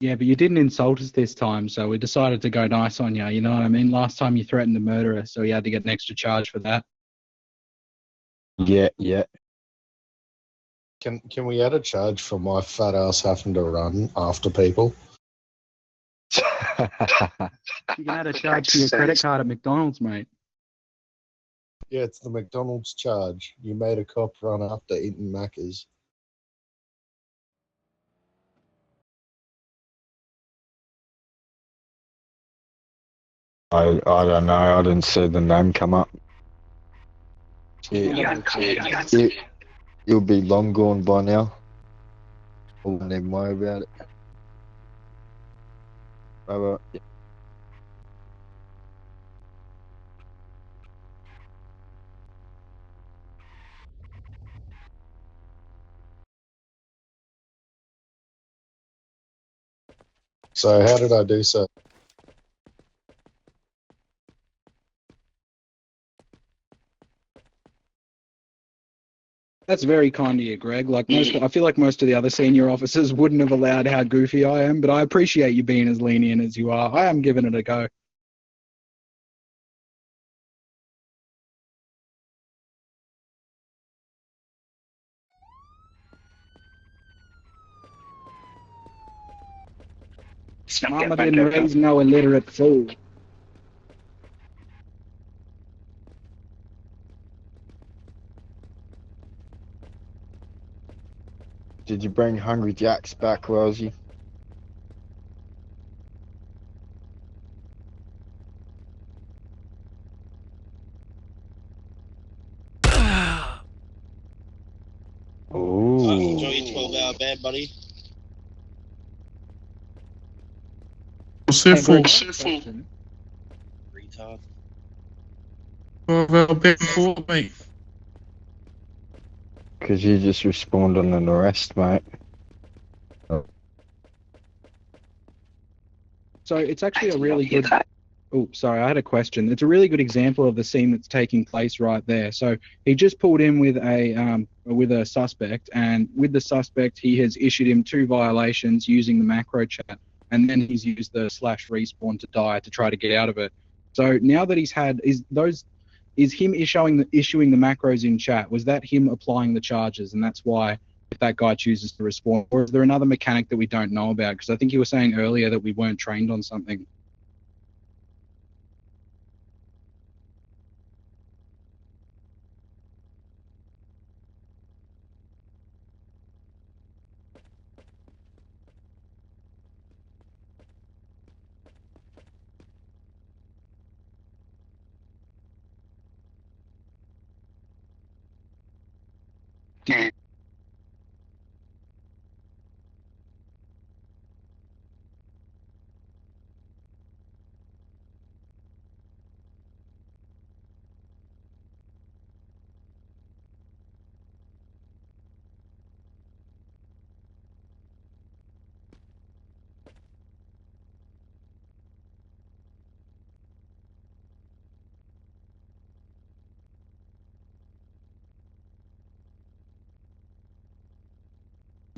Yeah, but you didn't insult us this time, so we decided to go nice on you. You know what I mean? Last time you threatened to murder us, so you had to get an extra charge for that. Yeah, yeah. Can we add a charge for my fat ass having to run after people? You can add a charge to your credit card at McDonald's, mate. Yeah, it's the McDonald's charge. You made a cop run after eating Macca's. I don't know. I didn't see the name come up. He'll be long gone by now. I wouldn't even worry about it. Bye-bye. So how did I do so? That's very kind of you, Greg. I feel like most of the other senior officers wouldn't have allowed how goofy I am, but I appreciate you being as lenient as you are. I am giving it a go. Mama didn't raise no illiterate fool. Did you bring Hungry Jacks back, Rosie? Ooh. Enjoy your 12-hour band, buddy. So full. Retard. 12-hour bed for me. Because you just respawned on an arrest, mate. So it's actually a really good. Oh, sorry, I had a question. It's a really good example of the scene that's taking place right there. So he just pulled in with a suspect, and with the suspect, he has issued him 2 violations using the macro chat, and then he's used the /respawn to die to try to get out of it. So now that he's had is him issuing the macros in chat? Was that him applying the charges, and that's why if that guy chooses to respawn, or is there another mechanic that we don't know about? Because I think you were saying earlier that we weren't trained on something.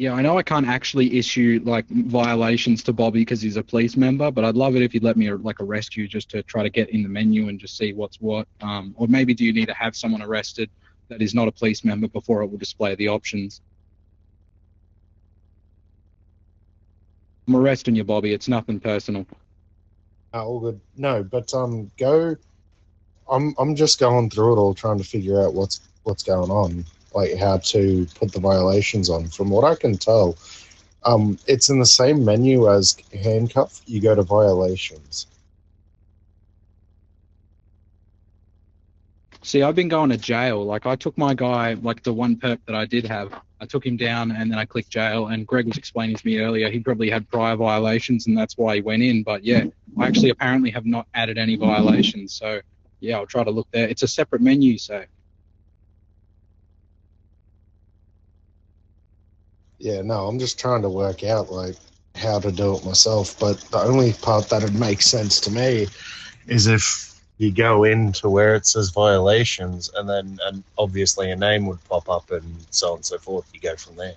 Yeah, I know I can't actually issue like violations to Bobby because he's a police member, but I'd love it if you'd let me like arrest you just to try to get in the menu and just see what's what. Or maybe do you need to have someone arrested that is not a police member before it will display the options? I'm arresting you, Bobby. It's nothing personal. All good. No, but go. I'm just going through it all, trying to figure out what's going on, like how to put the violations on. From what I can tell, it's in the same menu as handcuff. You go to violations. See, I've been going to jail. Like, I took my guy, like the one perp that I did have, I took him down and then I clicked jail. And Greg was explaining to me earlier, he probably had prior violations and that's why he went in. But yeah, I actually apparently have not added any violations. So yeah, I'll try to look there. It's a separate menu, so. Yeah, no, I'm just trying to work out like how to do it myself. But the only part that would make sense to me is if you go into where it says violations, and then and obviously a name would pop up and so on and so forth. You go from there.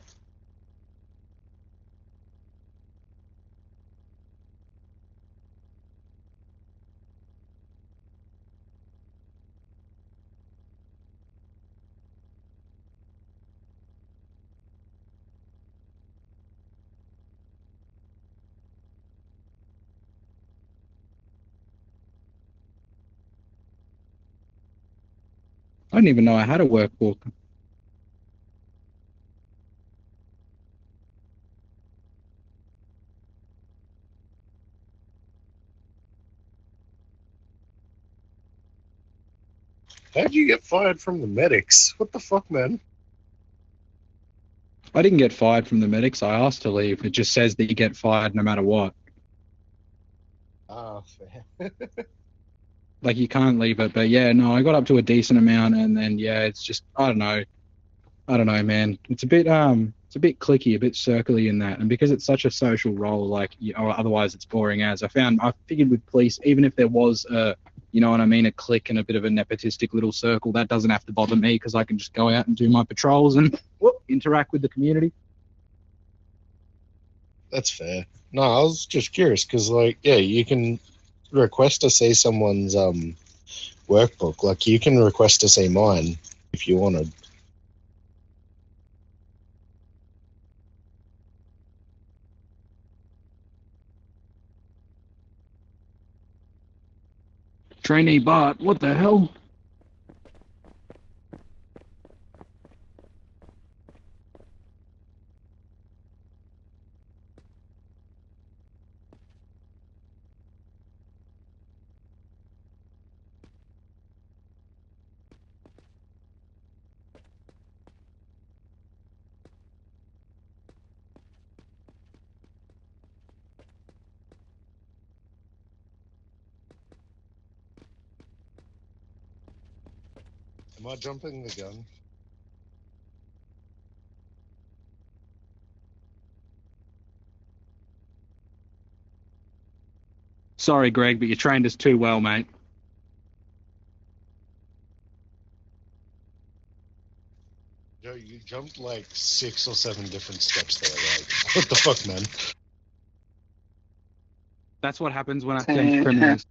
I didn't even know I had a workbook. How'd you get fired from the medics? What the fuck, man? I didn't get fired from the medics. I asked to leave. It just says that you get fired no matter what. Ah, fair. Like, you can't leave it. But yeah, no, I got up to a decent amount and then yeah, it's just I don't know, man. It's a bit clicky, a bit circly in that, and because it's such a social role, like or otherwise it's boring as. I figured with police, even if there was a, you know what I mean, a clique and a bit of a nepotistic little circle, that doesn't have to bother me because I can just go out and do my patrols and interact with the community. That's fair. No, I was just curious because, like, yeah, you can request to see someone's workbook. Like, you can request to see mine if you wanted. Trainee Bart, what the hell? Am I jumping the gun? Sorry, Greg, but you trained us too well, mate. Joe, you jumped like 6 or 7 different steps there. Like, what the fuck, man? That's what happens when I change criminals.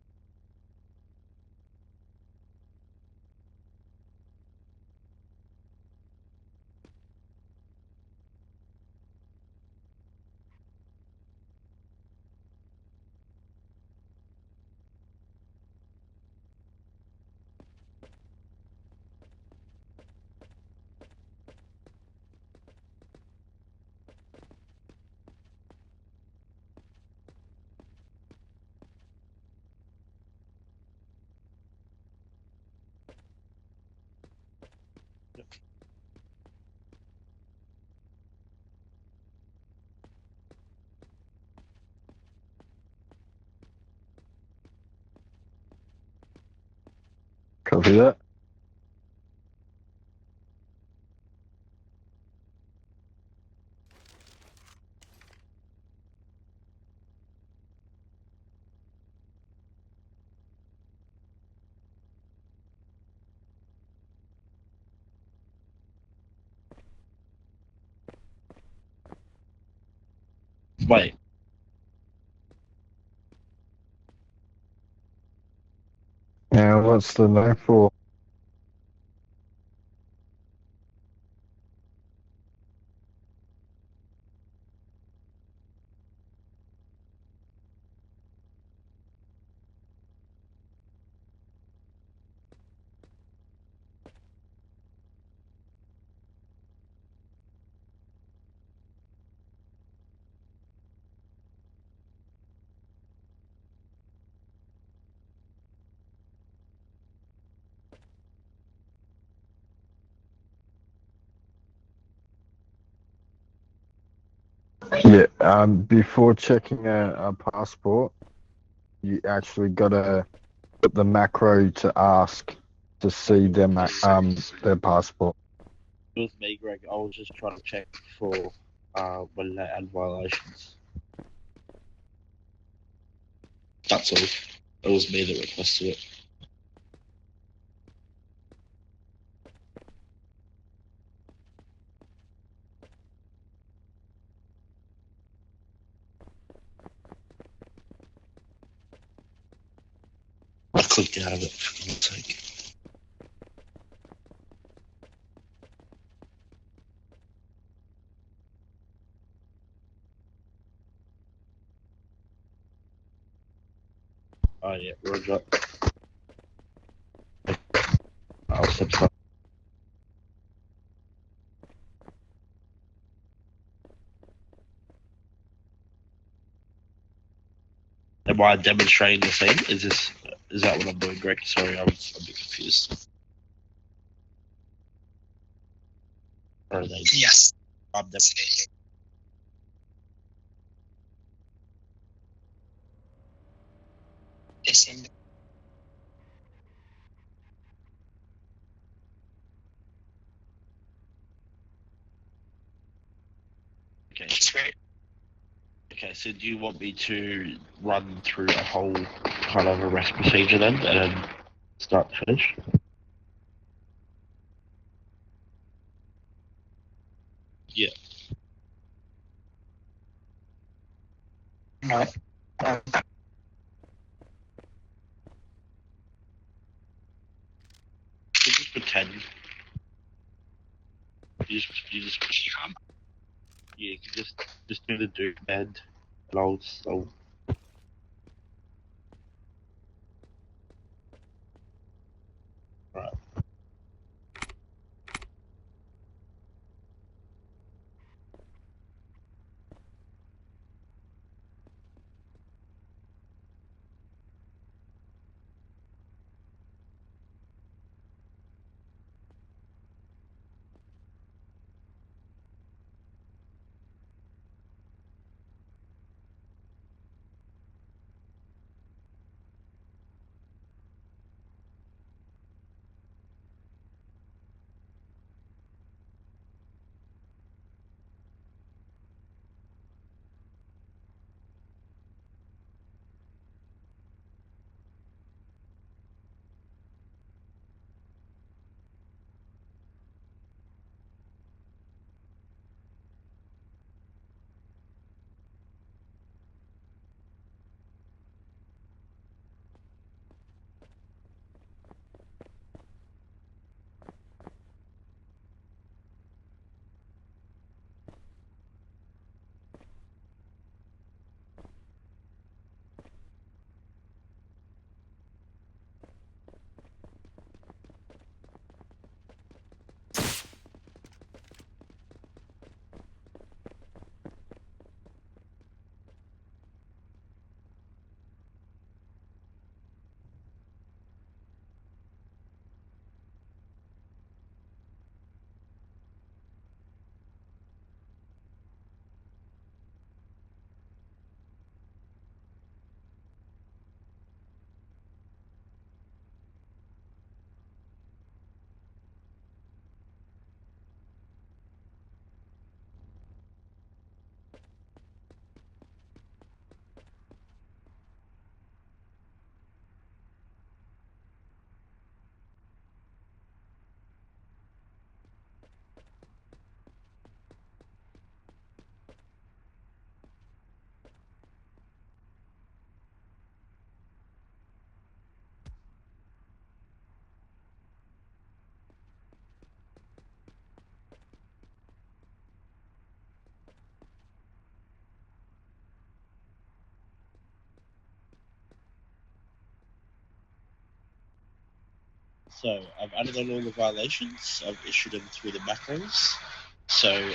Copy that. Wait, Now, what's the note for? Yeah, before checking a passport, you actually gotta put the macro to ask to see their passport. it was me, Greg. I was just trying to check for when they had violations. That's all. It was me that requested it. I clicked out of it for God's sake. Oh yeah, Roger. I'll set up. Am I demonstrating the thing? Is that what I'm doing, Greg? Sorry, I'm a bit confused. Or are they? Yes. I'm demonstrating. Okay. Okay, so do you want me to run through a whole kind of arrest procedure then, and then start to finish? Yeah. No. You just pretend. You just yeah, you can just do the Duke bed, and I'll So I've added on all the violations. I've issued them through the macros. So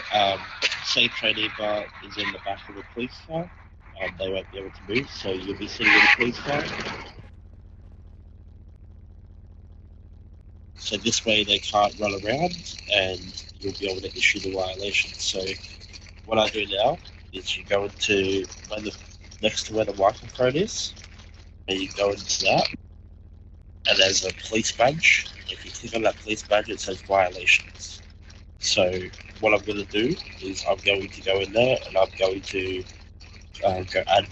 say trainee Bart is in the back of the police car. They won't be able to move, so you'll be sitting in a police car. So this way they can't run around, and you'll be able to issue the violations. So what I do now is you go into next to where the microphone is, and you go into that, and there's a police badge. If you click on that police badge, it says violations. So what I'm going to do is I'm going to go in there, and I'm going to go add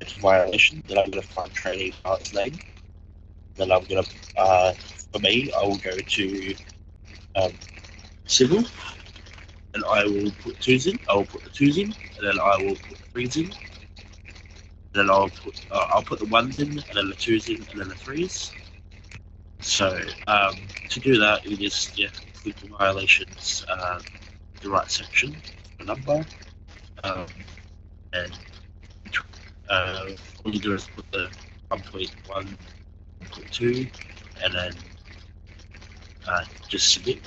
a violation. Then I'm going to find training Bart's name. Then I'm going to, for me, I will go to civil, and I will put twos in. I will put the twos in, and then I will put the threes in. Then I'll put the ones in, and then the twos in, and then the threes. So to do that, you just click the violations, the right section, the number, and all you do is put the 1.1, 1.2, and then just submit.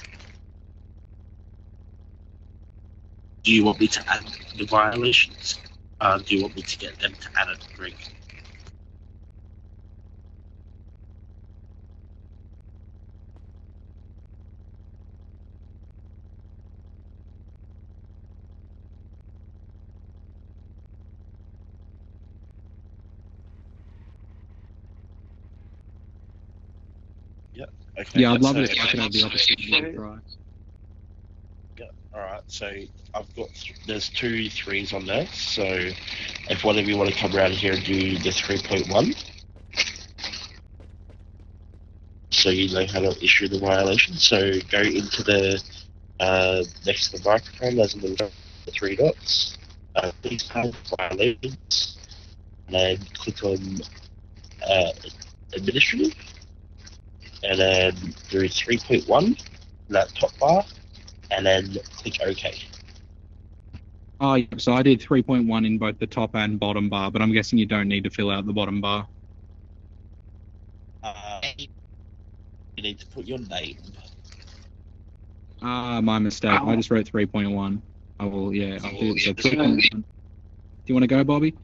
Do you want me to add the violations? Do you want me to get them to add it, Greg? Yep. Okay. Yeah, I'd love so, it if I could have the opportunity to try. Yeah. All right. So I've got there's 2 threes on there. So if one of you want to come around here and do the 3.1, so you know how to issue the violation. So go into the next to the microphone. There's a little 3 dots. Please have violations, and then click on administrative, and then do 3.1 that top bar, and then click OK. Oh, yeah, so I did 3.1 in both the top and bottom bar, but I'm guessing you don't need to fill out the bottom bar. You need to put your name. My mistake. I just wrote 3.1. I will, yeah, I'll do it. So 3.1. Do you want to go, Bobby?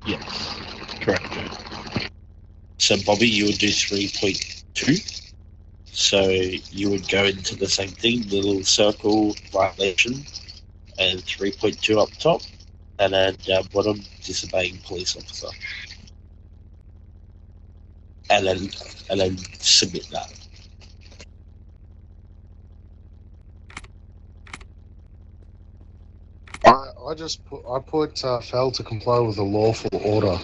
Yes, correct. So Bobby, you would do 3.2. So you would go into the same thing, the little circle violation, and 3.2 up top, and then down bottom, disobeying police officer, and then submit that. I put failed to comply with a lawful order.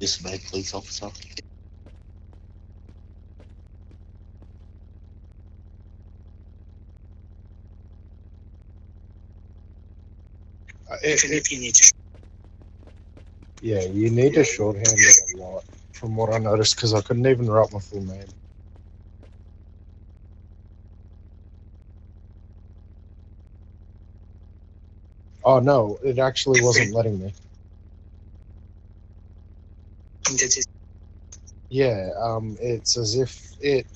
Disobeyed police officer. If you need to. Yeah, you need to shorthand it a lot, from what I noticed, because I couldn't even write my full name. Oh no, it actually wasn't letting me. Yeah, it's as if it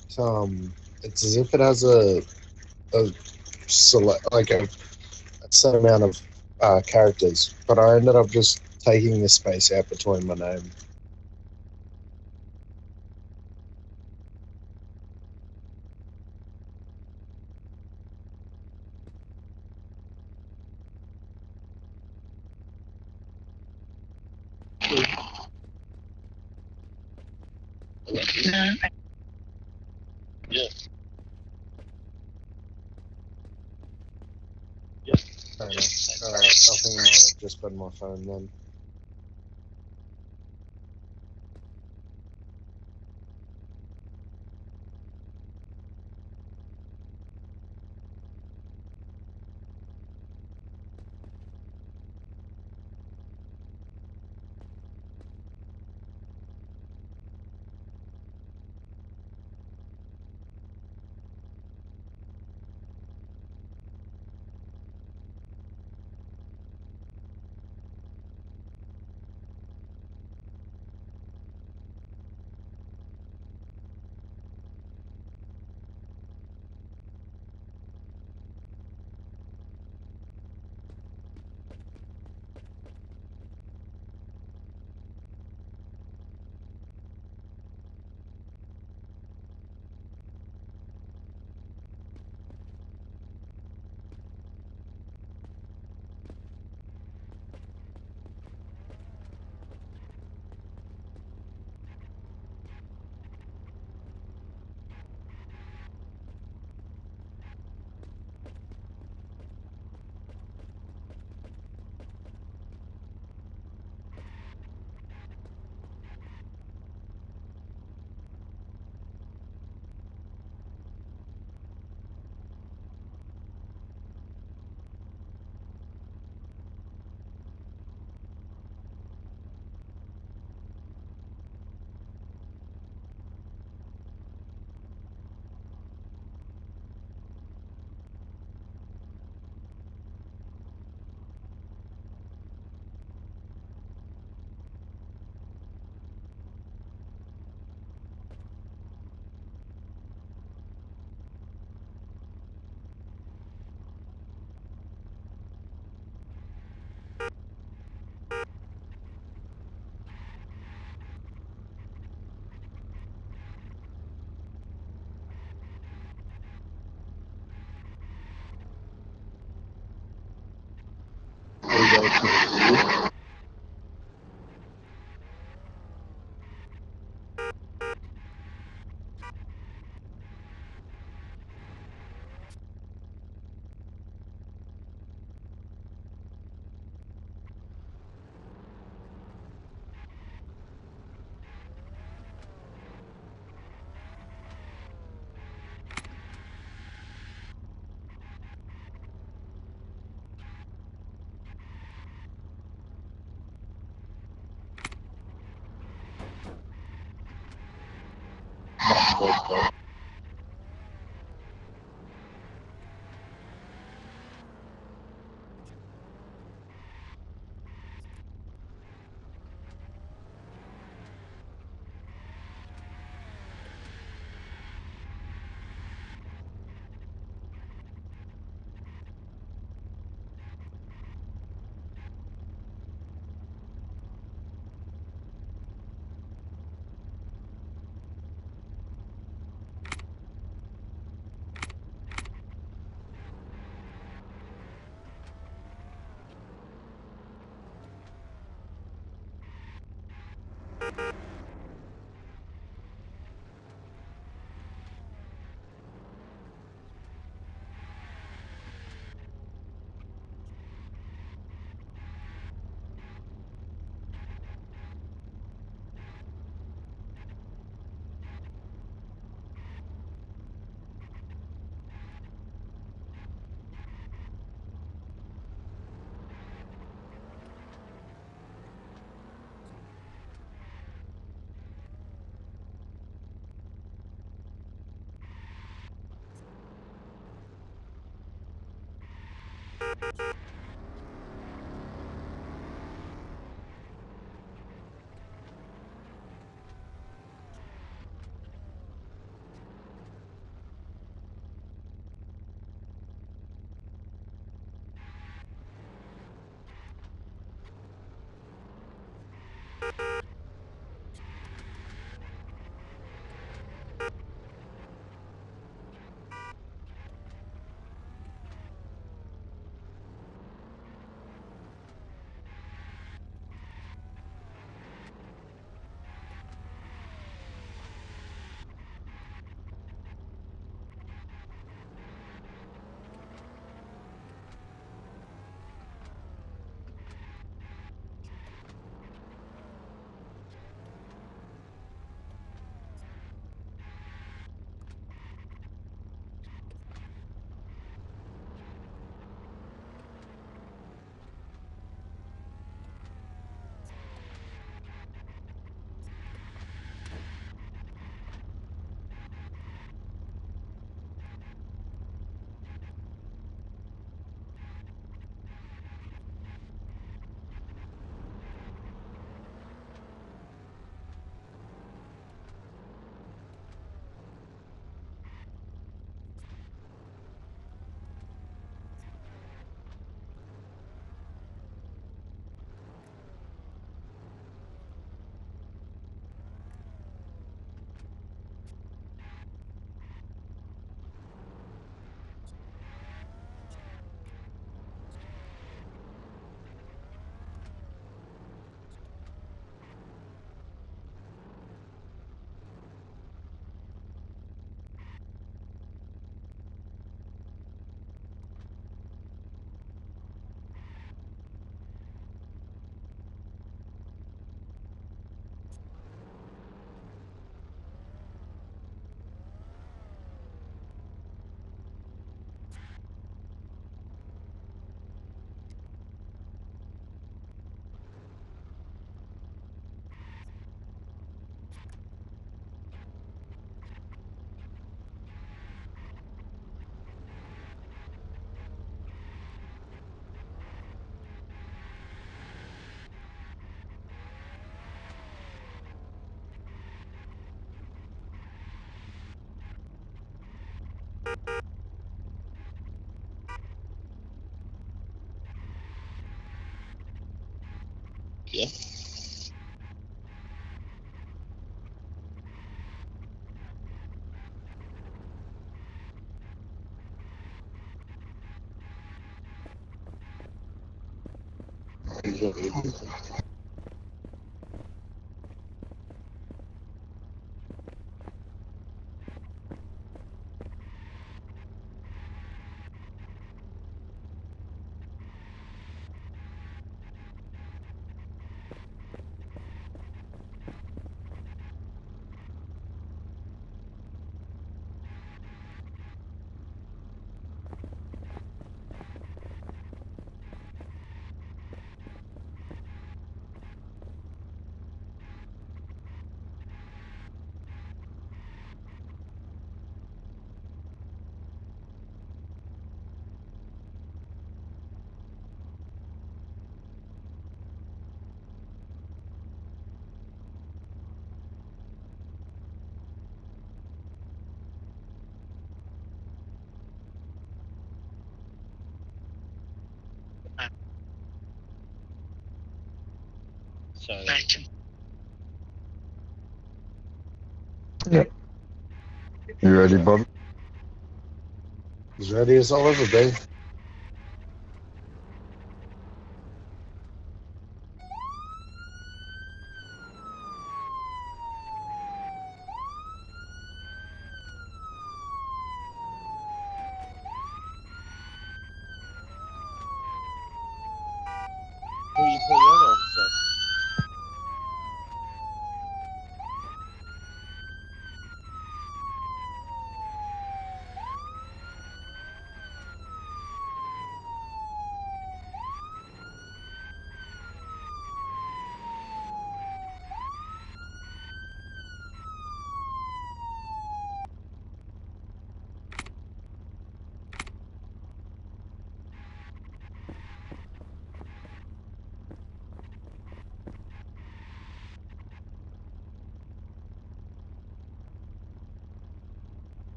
has a select like a set amount of characters, but I ended up just taking the space out between my name. Yeah. Fair enough. I think it might have just been my phone then. Yeah. So You ready, Bobby? As ready as I'll ever be. who you put on, officer?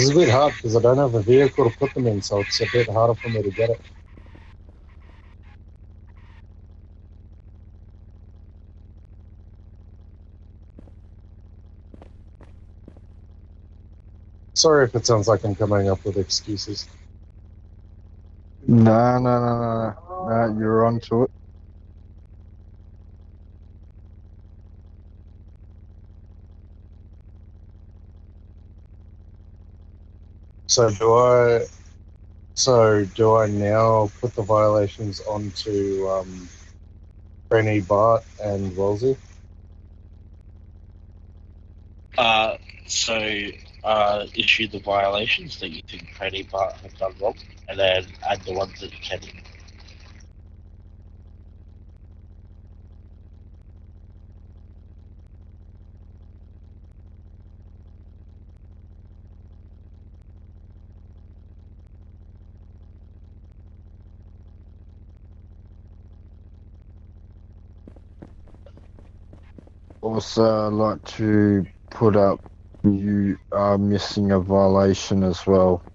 It's a bit hard because I don't have a vehicle to put them in, so it's a bit harder for me to get it. Sorry if it sounds like I'm coming up with excuses. No, you're onto it. So do I now put the violations onto Trainee Bart and Wolsey? So issue the violations that you think Cody Bart have done wrong, and then add the ones that you can. Also, I'd like to put up you are missing a violation as well.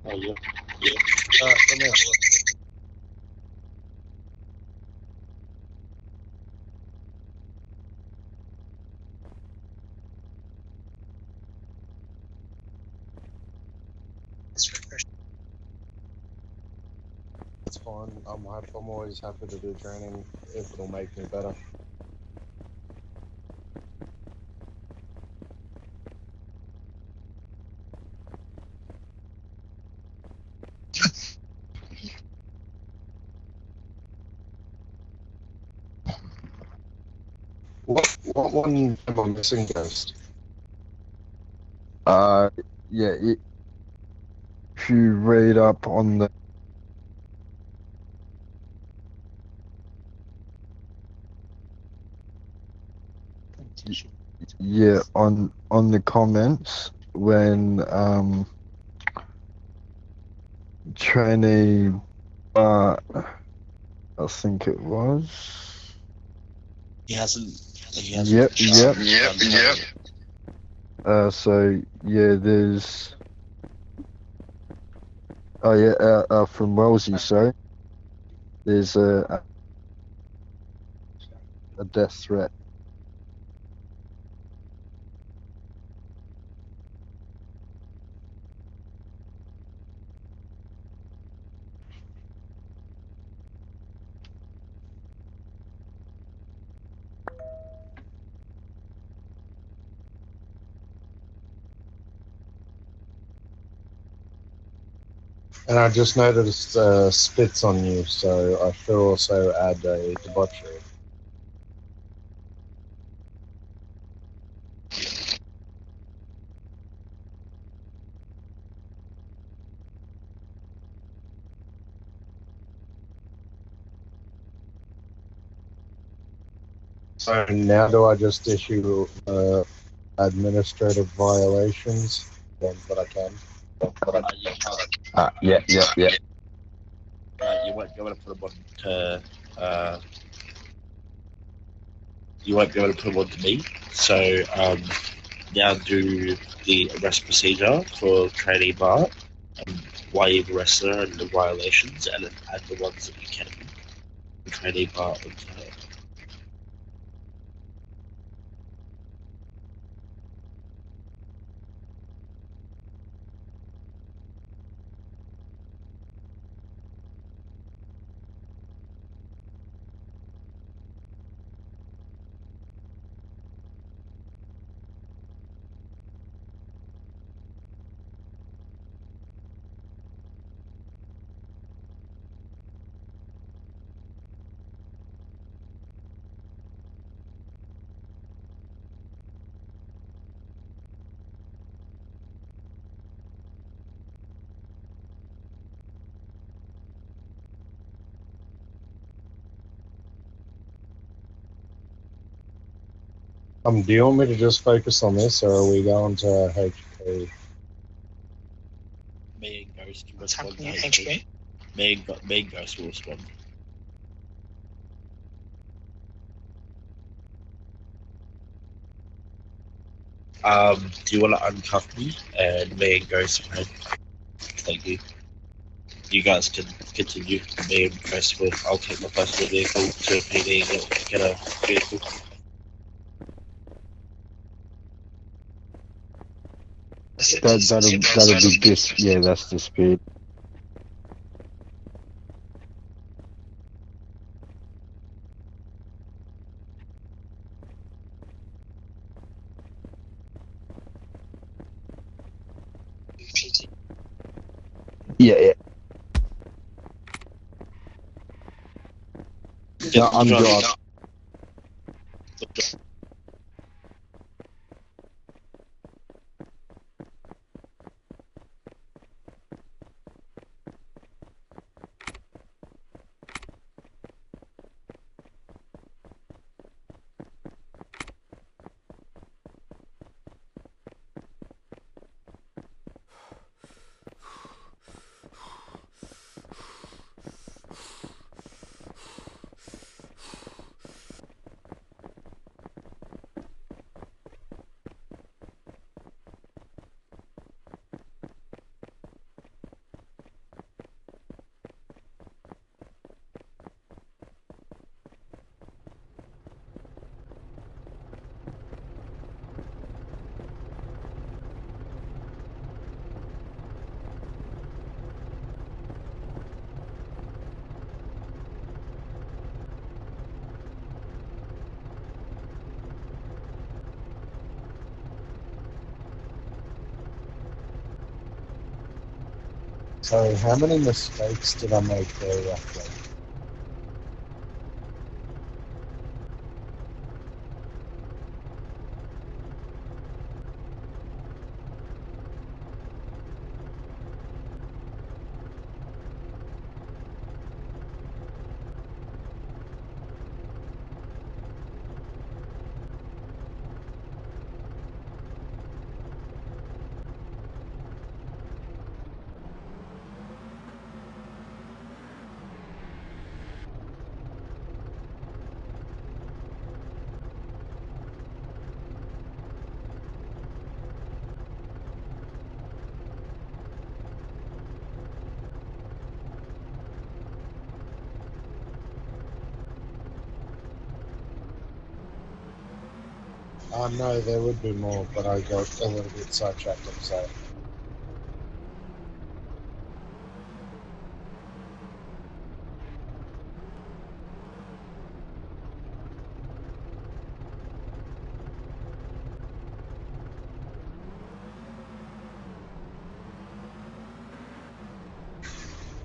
Oh, yeah. Let me have a look. It's fine. I'm always happy to do training if it'll make me better. What one am I missing, Ghost? Yeah, if you read up on the on the comments when trainee I think it was. He hasn't. Yep. So yeah, there's. Oh yeah, from Wellesley. So there's a death threat. And I just noticed spits on you, so I should also add a debauchery. So now do I just issue administrative violations, ones that I can? You can't. Yeah. You won't be able to put them on to. You won't be able to put them on to me. So now do the arrest procedure for Trainee Bart and why you've arrested her and the violations, and then add the ones that you can. Trainee Bart onto her. Do you want me to just focus on this, or are we going to HP? Me and Ghost can What's respond to happening at HP. HQ? Me and Ghost will respond. Do you want to uncuff me and me and Ghost man? Thank you. You guys can continue. Me and Ghost will. I'll take my personal vehicle to a PD and get a vehicle. That'll be this. Yeah, that's the speed. Yeah. No, I'm driving. So how many mistakes did I make there roughly? No, there would be more, but I got a little bit sidetracked, I'm sorry.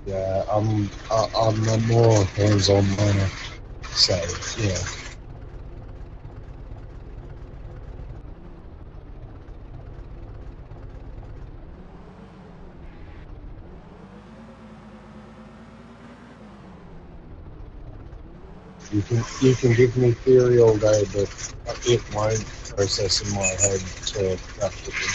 Yeah, I'm a more hands-on learner, so yeah. You can give me theory all day, but it won't process in my head to practically.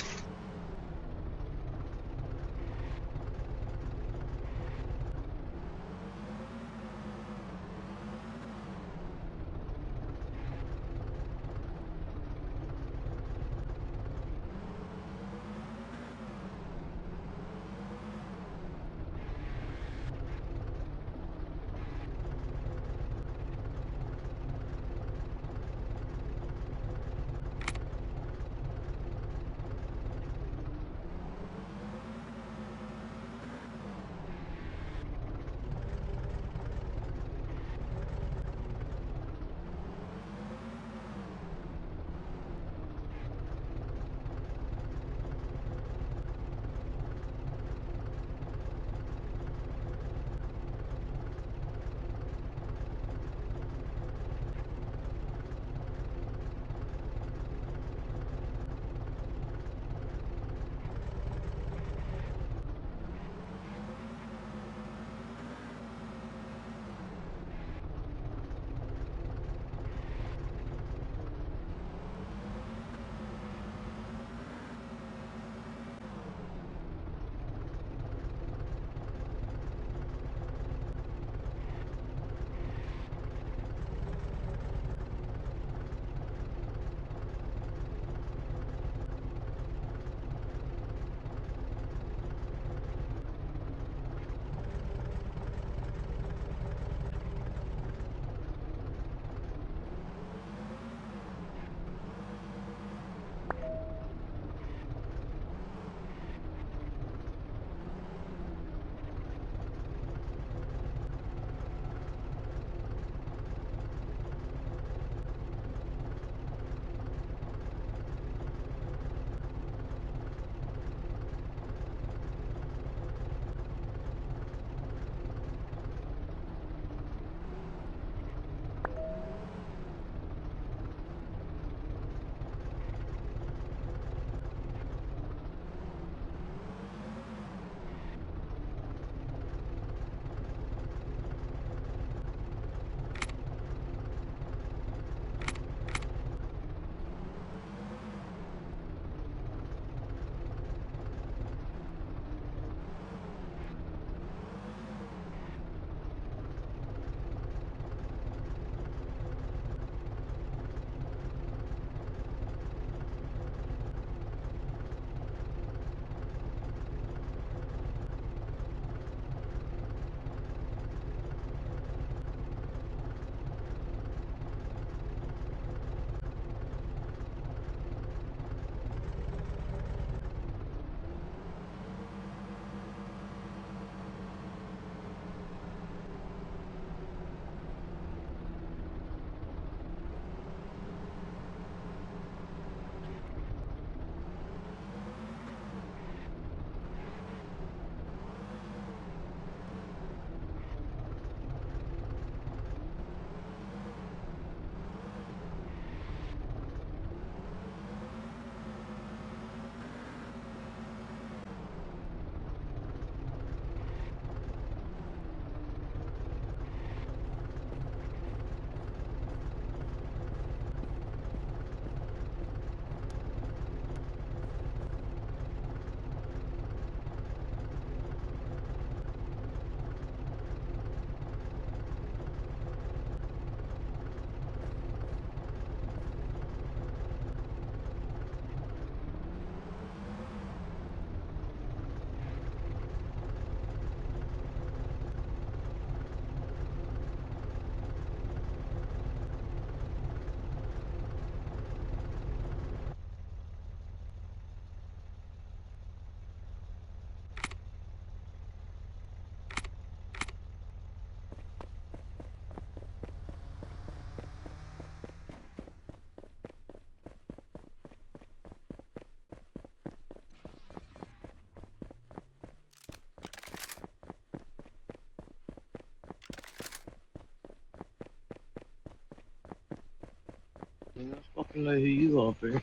I fucking know who you are, bro.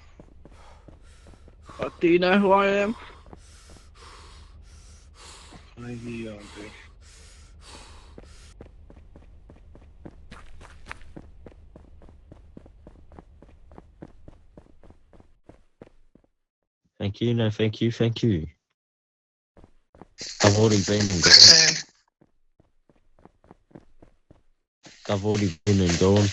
Do you know who I am? I know who you are, bro. Thank you, no thank you, thank you. I've already been and gone. I've already been and gone.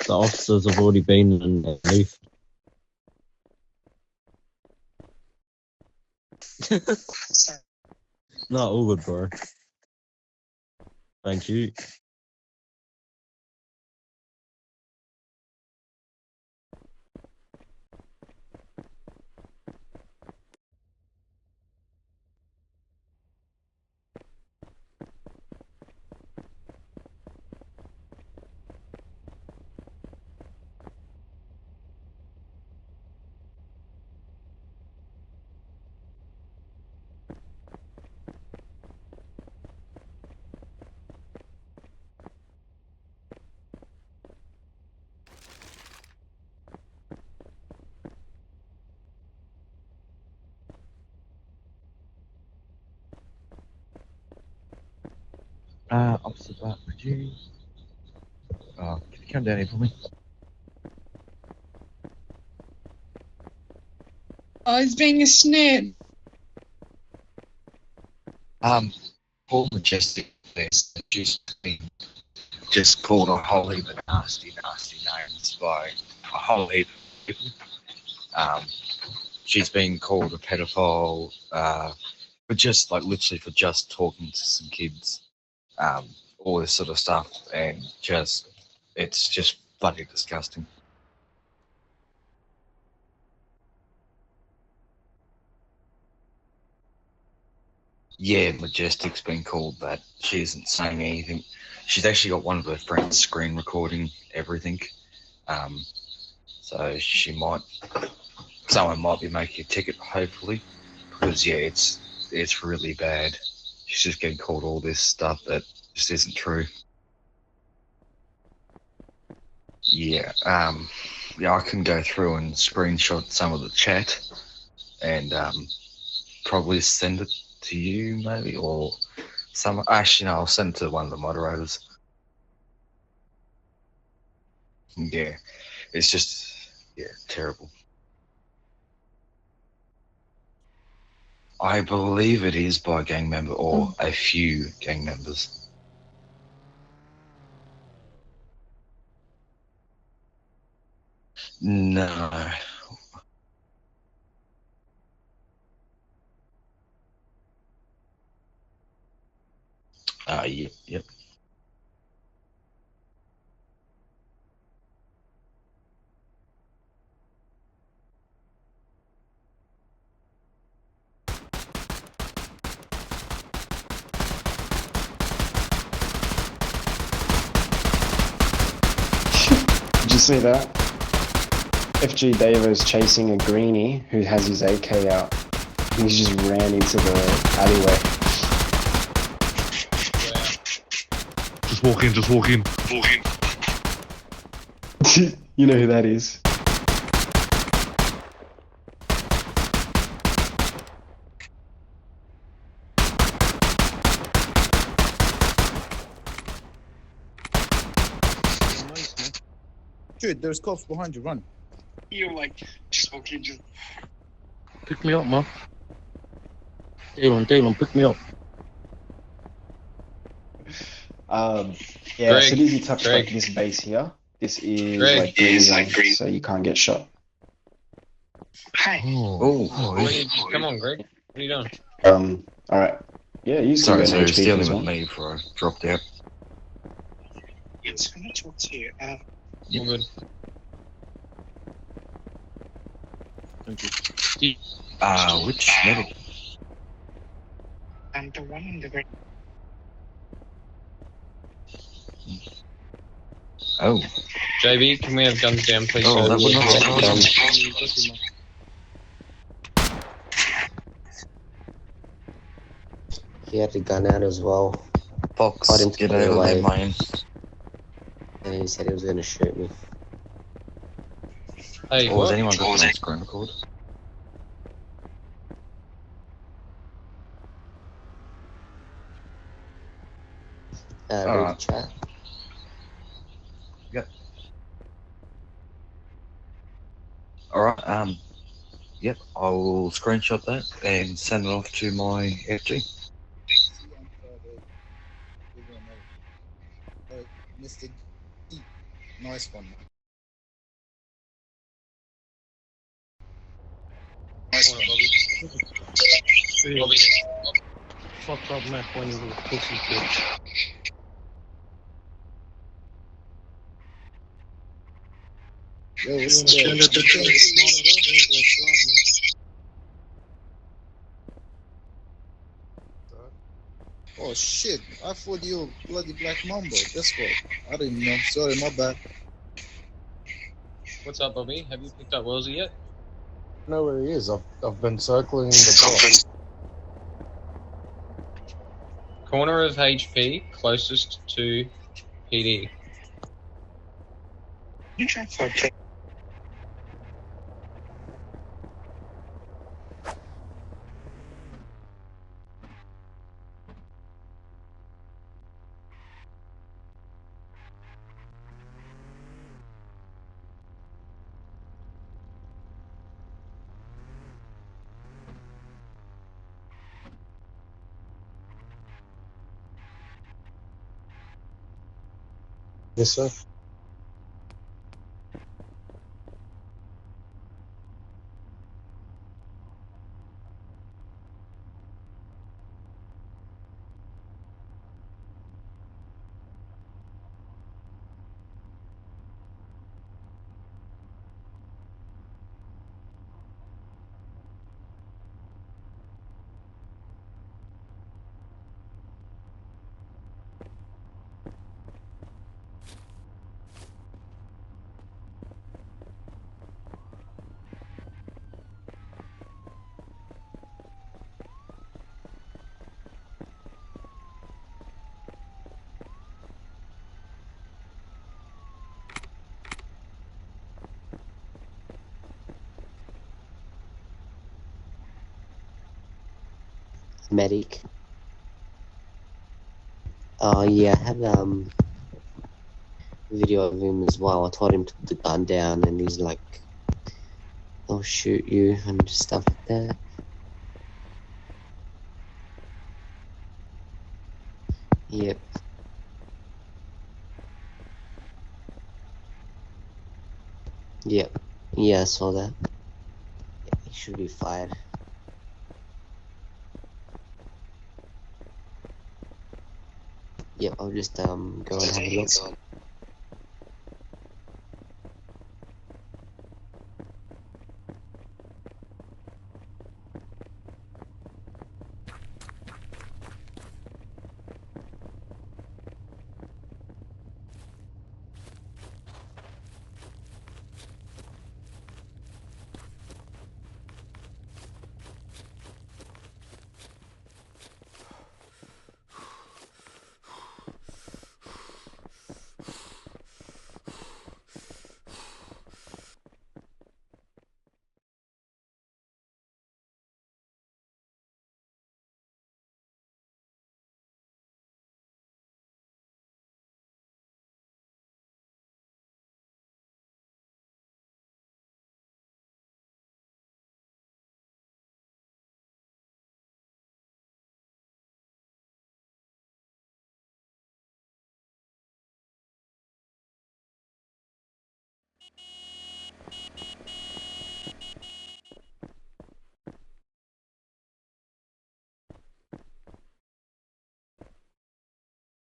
The officers have already been and leave. Not all good, bro. Thank you. Officer Bart, could you come down here for me? Oh, he's being a snitch. Paul Majestic there's just called a whole heap of nasty names by a whole heap of people. She's been called a pedophile, but just like literally for just talking to some kids, all this sort of stuff, and it's just bloody disgusting. Yeah, Majestic's been called that. She isn't saying anything. She's actually got one of her friends screen recording everything. So someone might be making a ticket, hopefully, because yeah, it's really bad. She's just getting called all this stuff that just isn't true. Yeah, I can go through and screenshot some of the chat and probably send it to you, maybe, or actually, no, I'll send it to one of the moderators. Yeah, it's just, terrible. I believe it is by a gang member or a few gang members. No. Yep. Did you see that? FG Davo's chasing a greenie who has his AK out. And he just ran into the alleyway. Just walk in. You know who that is. Dude, there's cops behind you, run. You're like, just okay, just. Pick me up, man. Dylan, pick me up. Yeah, as soon as you touch like this base here, this is like green, so you can't get shot. Hi. Come on, Greg. What are you doing? Alright. Yeah, you can Sorry, go so in he was HP dealing as with well. me before I dropped out. Yes, I'm not talk to you. All good. Thank you. Which medic? I'm the one in the red. Oh. JB, can we have guns down, please? Oh, that would not surprise me. He had the gun out as well. Fox, Got him to get put it over there, away. man. And he said he was going to shoot me. Hey, Or has what? anyone got the screen record? Read the Alright. chat. Yep. Alright, yep, I'll screenshot that and send it off to my FG. Mr. D. Nice one, man. Come on, Bobby. Bobby. Fuck up Mac when you were a pussy bitch. Yo, You what's wanna spend the it Oh shit, I thought you were bloody Black Mamba. That's what. I didn't know. Sorry, my bad. What's up, Bobby? Have you picked up Wellesley yet? I know where he is. I've been circling the block. Corner of HP, closest to PD. You try for a Yes, sir. Medic. Oh yeah, I have video of him as well. I told him to put the gun down and he's like, I'll shoot you and stuff like that. Yep. Yep. Yeah, I saw that. Yeah, he should be fired. Yep, I'll just go and have a look.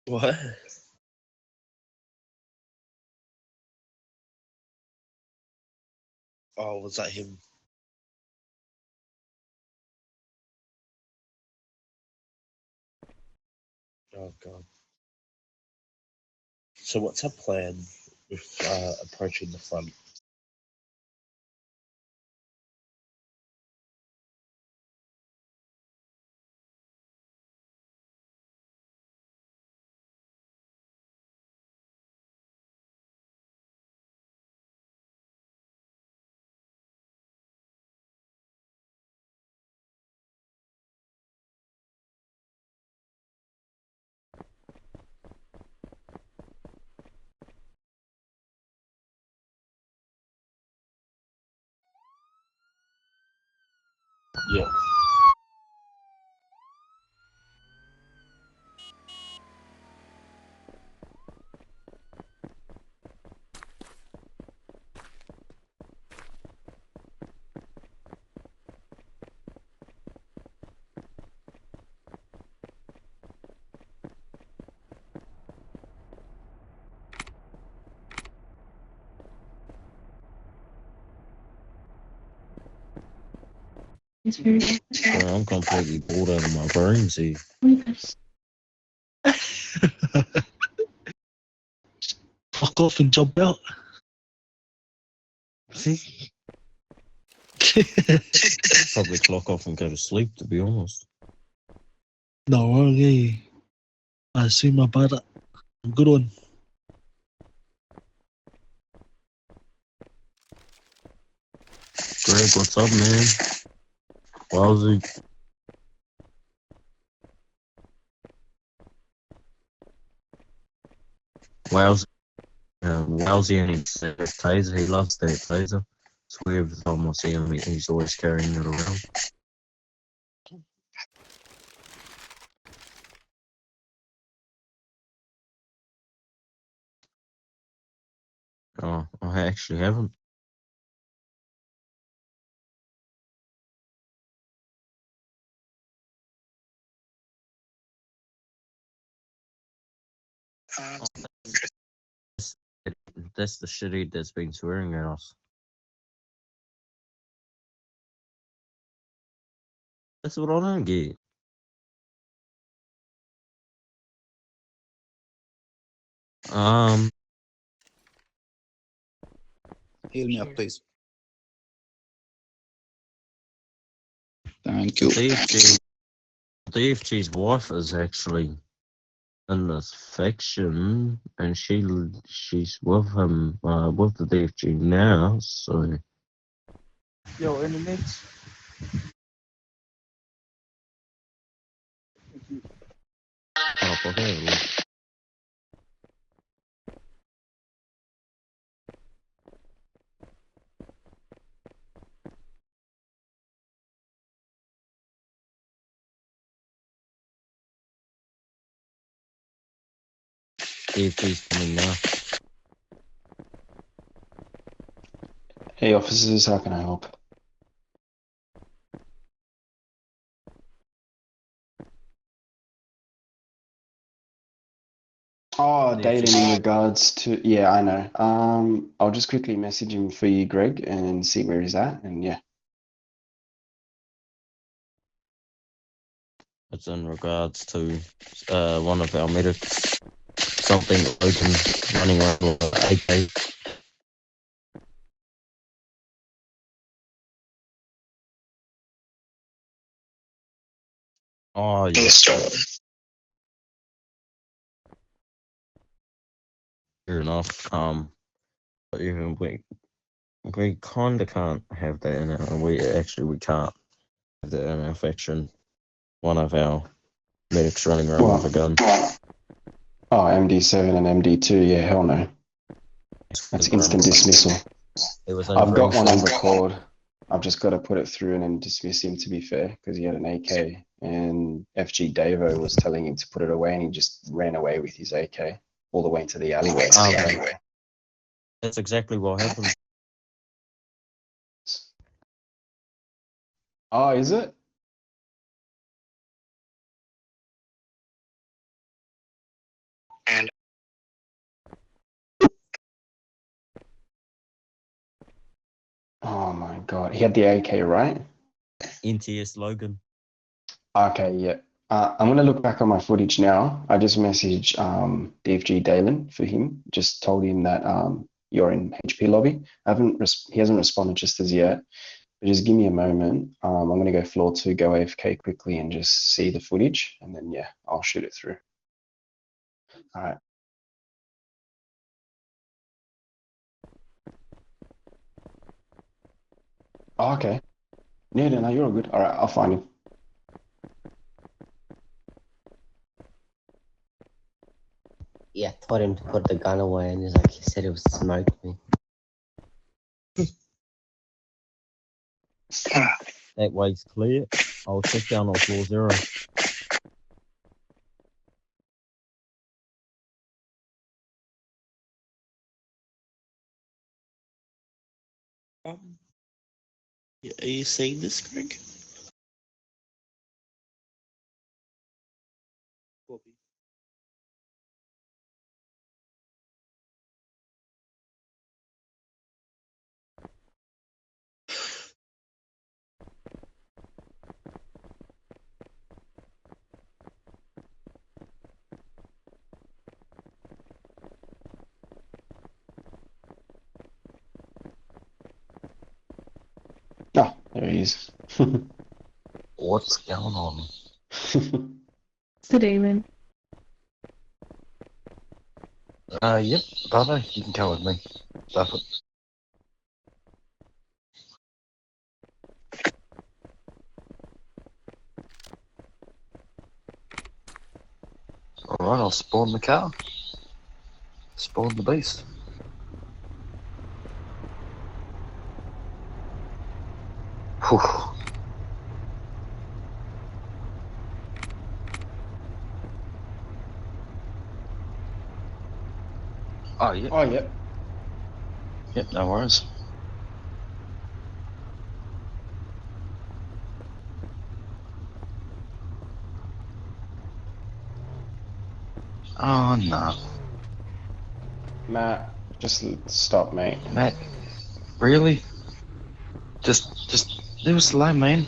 What? Oh, was that him? Oh god. So what's our plan with approaching the front? Yeah. Bro, I'm completely bored out of my brains here. Fuck off and job out. Probably clock off and go to sleep, to be honest. No, okay. I see my brother. Good one. Greg, what's up, man? Wowsy. Wowsy. Wowsy and his taser. He loves that taser. Swear every time I see him, he's always carrying it around. Oh, I actually haven't. That's the shitty that's been swearing at us. That's what I don't get. Heal me up, please. Thank you. DFG's wife is actually in this faction, and she's with him, with the DFG now. So Yo, in the mix. oh, okay. DFG's coming now. Hey, officers, how can I help? Oh, Dalen, in regards to, yeah, I know. I'll just quickly message him for you, Greg, and see where he's at, and yeah. It's in regards to one of our medics, something open, running around with AK. Oh, yes. Fair enough. But even we kind of can't have that in our. We can't have that in our faction. One of our medics running around with a gun. Oh, MD7 and MD2, yeah, hell no. That's instant dismissal. I've got one on record. I've just got to put it through and then dismiss him, to be fair, because he had an AK, and FG Davo was telling him to put it away, and he just ran away with his AK all the way into the alleyway. That's exactly what happened. Oh, is it? And Oh my God. He had the AK, right? NTS Logan. Okay, yeah. I'm going to look back on my footage now. I just messaged DFG Dalen for him. Just told him that you're in HP lobby. He hasn't responded just as yet. But just give me a moment. I'm going to go floor 2, go AFK quickly and just see the footage. And then, yeah, I'll shoot it through. All right. Oh, okay. Yeah, no, you're all good. All right, I'll find him. Yeah, told him to put the gun away, and he's like, he said it was smoke me. That way's clear. I'll check down on floor 0. Are you seeing this, Greg? Oh, there he is. What's going on? It's the demon. Yep, Bardo, you can come with me. Stuff it. Alright, I'll spawn the car. Spawn the beast. Whew. Oh, yeah. Oh, yeah. Yep, no worries. Oh, no. Matt, just stop, mate. Matt, really? Just leave us alone, man.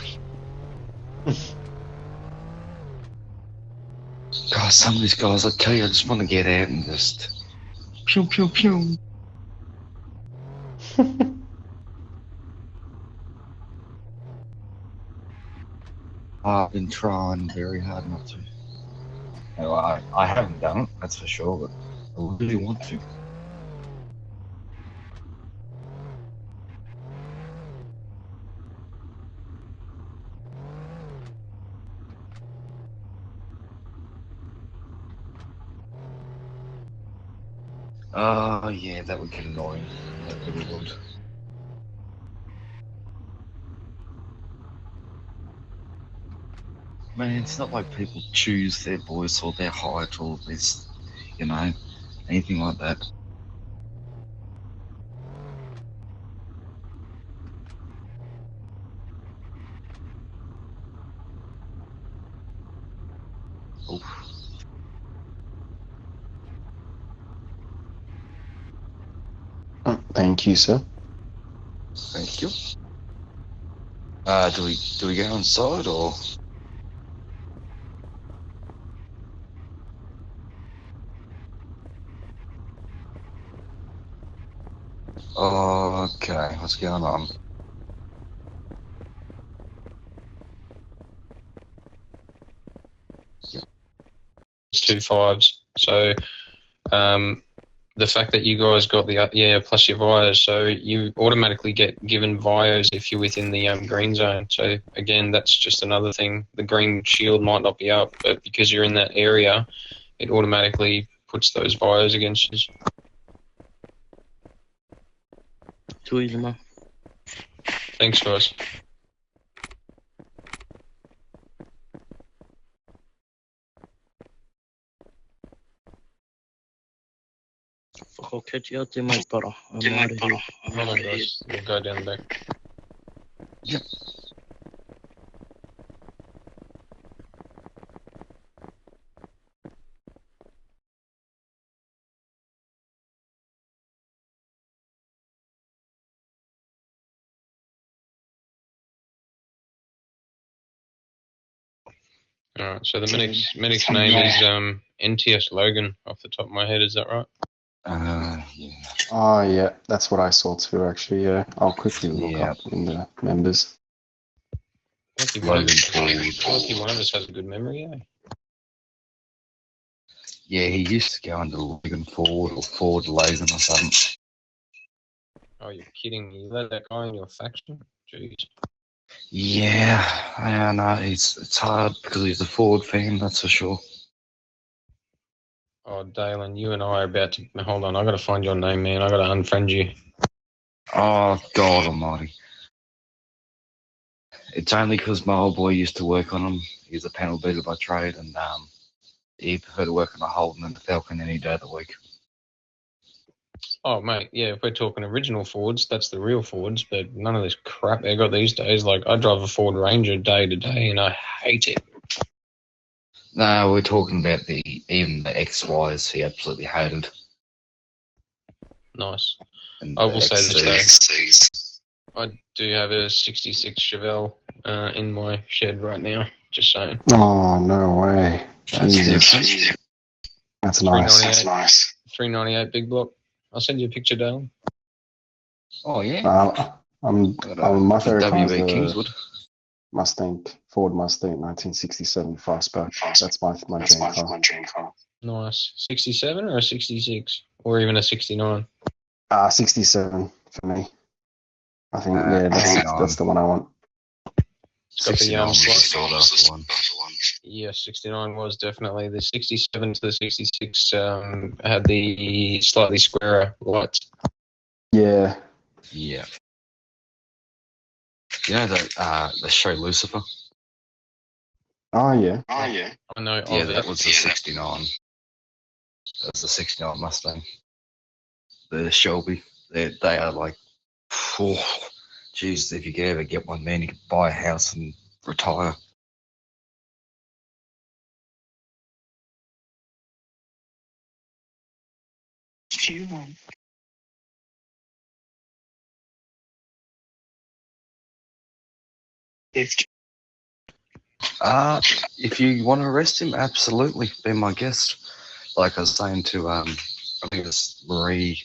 God, some of these guys, I tell you, I just want to get out and just pew, pew, pew. I've been trying very hard not to. No, I haven't done it, that's for sure, but I really want to. Oh, yeah, that would get annoying. That really would. Man, it's not like people choose their voice or their height or this, you know, anything like that. Oof. Oh, thank you, sir. Thank you. Do we go inside or? Okay, what's going on? It's 2 5s. So the fact that you guys got the plus your vios, so you automatically get given vios if you're within the green zone. So again, that's just another thing. The green shield might not be up, but because you're in that area, it automatically puts those vios against you. Too easy, man. Thanks, guys. Fuck, I'll catch you out there, mate, brother. I'm out of here. Hold on, guys. We'll go down back. Yep. Alright, so the medic's name is NTS Logan off the top of my head, is that right? Yeah. Oh, yeah, that's what I saw too, actually, yeah. I'll quickly look up in the members. Lucky Logan one of us has a good memory, eh? Yeah, he used to go under Logan Ford or Ford Lazen or something. Oh, you're kidding me. You let that guy in your faction? Jeez. Yeah, I know. It's hard because he's a Ford fan, that's for sure. Oh, Dalen, you and I are about to... Hold on, I gotta find your name, man. I gotta unfriend you. Oh, God almighty. It's only because my old boy used to work on them. He's a panel beater by trade, and he preferred to work on the Holden and the Falcon any day of the week. Oh, mate, yeah, if we're talking original Fords, that's the real Fords, but none of this crap they got these days. Like, I drive a Ford Ranger day to day, and I hate it. No, we're talking about even the XYs he absolutely hated. Nice. And I the will say this, XCs. though. I do have a 66 Chevelle in my shed right now, just saying. Oh, no way. Jesus. That's nice. 398. 398 big block. I'll send you a picture, Dale. Oh, yeah. My favorite car is WB the Kingswood. Ford Mustang 1967 Fastback. That's my dream car. Nice. 67 or a 66? Or even a 69? 67 for me. I think, that's the one I want. It's got the 69 was the sought after one. Yeah, 69 was definitely. The 67 to the 66 had the slightly squarer lights. Yeah. Yeah. You know the show Lucifer? Oh, yeah. I know. Yeah, that was the 69. That was the 69 Mustang. The Shelby. They are like, jeez, if you could ever get one, man, you could buy a house and retire. If you want to arrest him, absolutely, be my guest. Like I was saying to, I think it was Marie,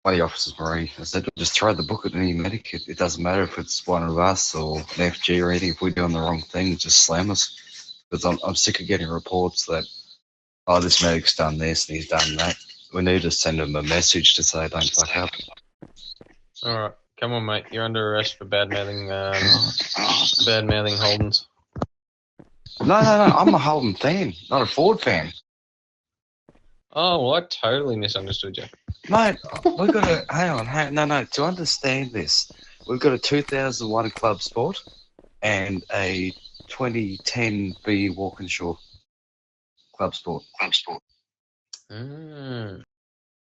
one of the officers, Marie, I said, just throw the book at any medic. It doesn't matter if it's one of us or an FG or anything. If we're doing the wrong thing, just slam us. Because I'm sick of getting reports that, oh, this medic's done this and he's done that. We need to send him a message to say, don't fuck up. All right. Come on, mate. You're under arrest for bad-mouthing Holdens. No. I'm a Holden fan, not a Ford fan. Oh, well, I totally misunderstood you. Mate, we've got to... Hang on. No. To understand this, we've got a 2001 Club Sport and a 2010 B Walkinshaw Club Sport. Mm.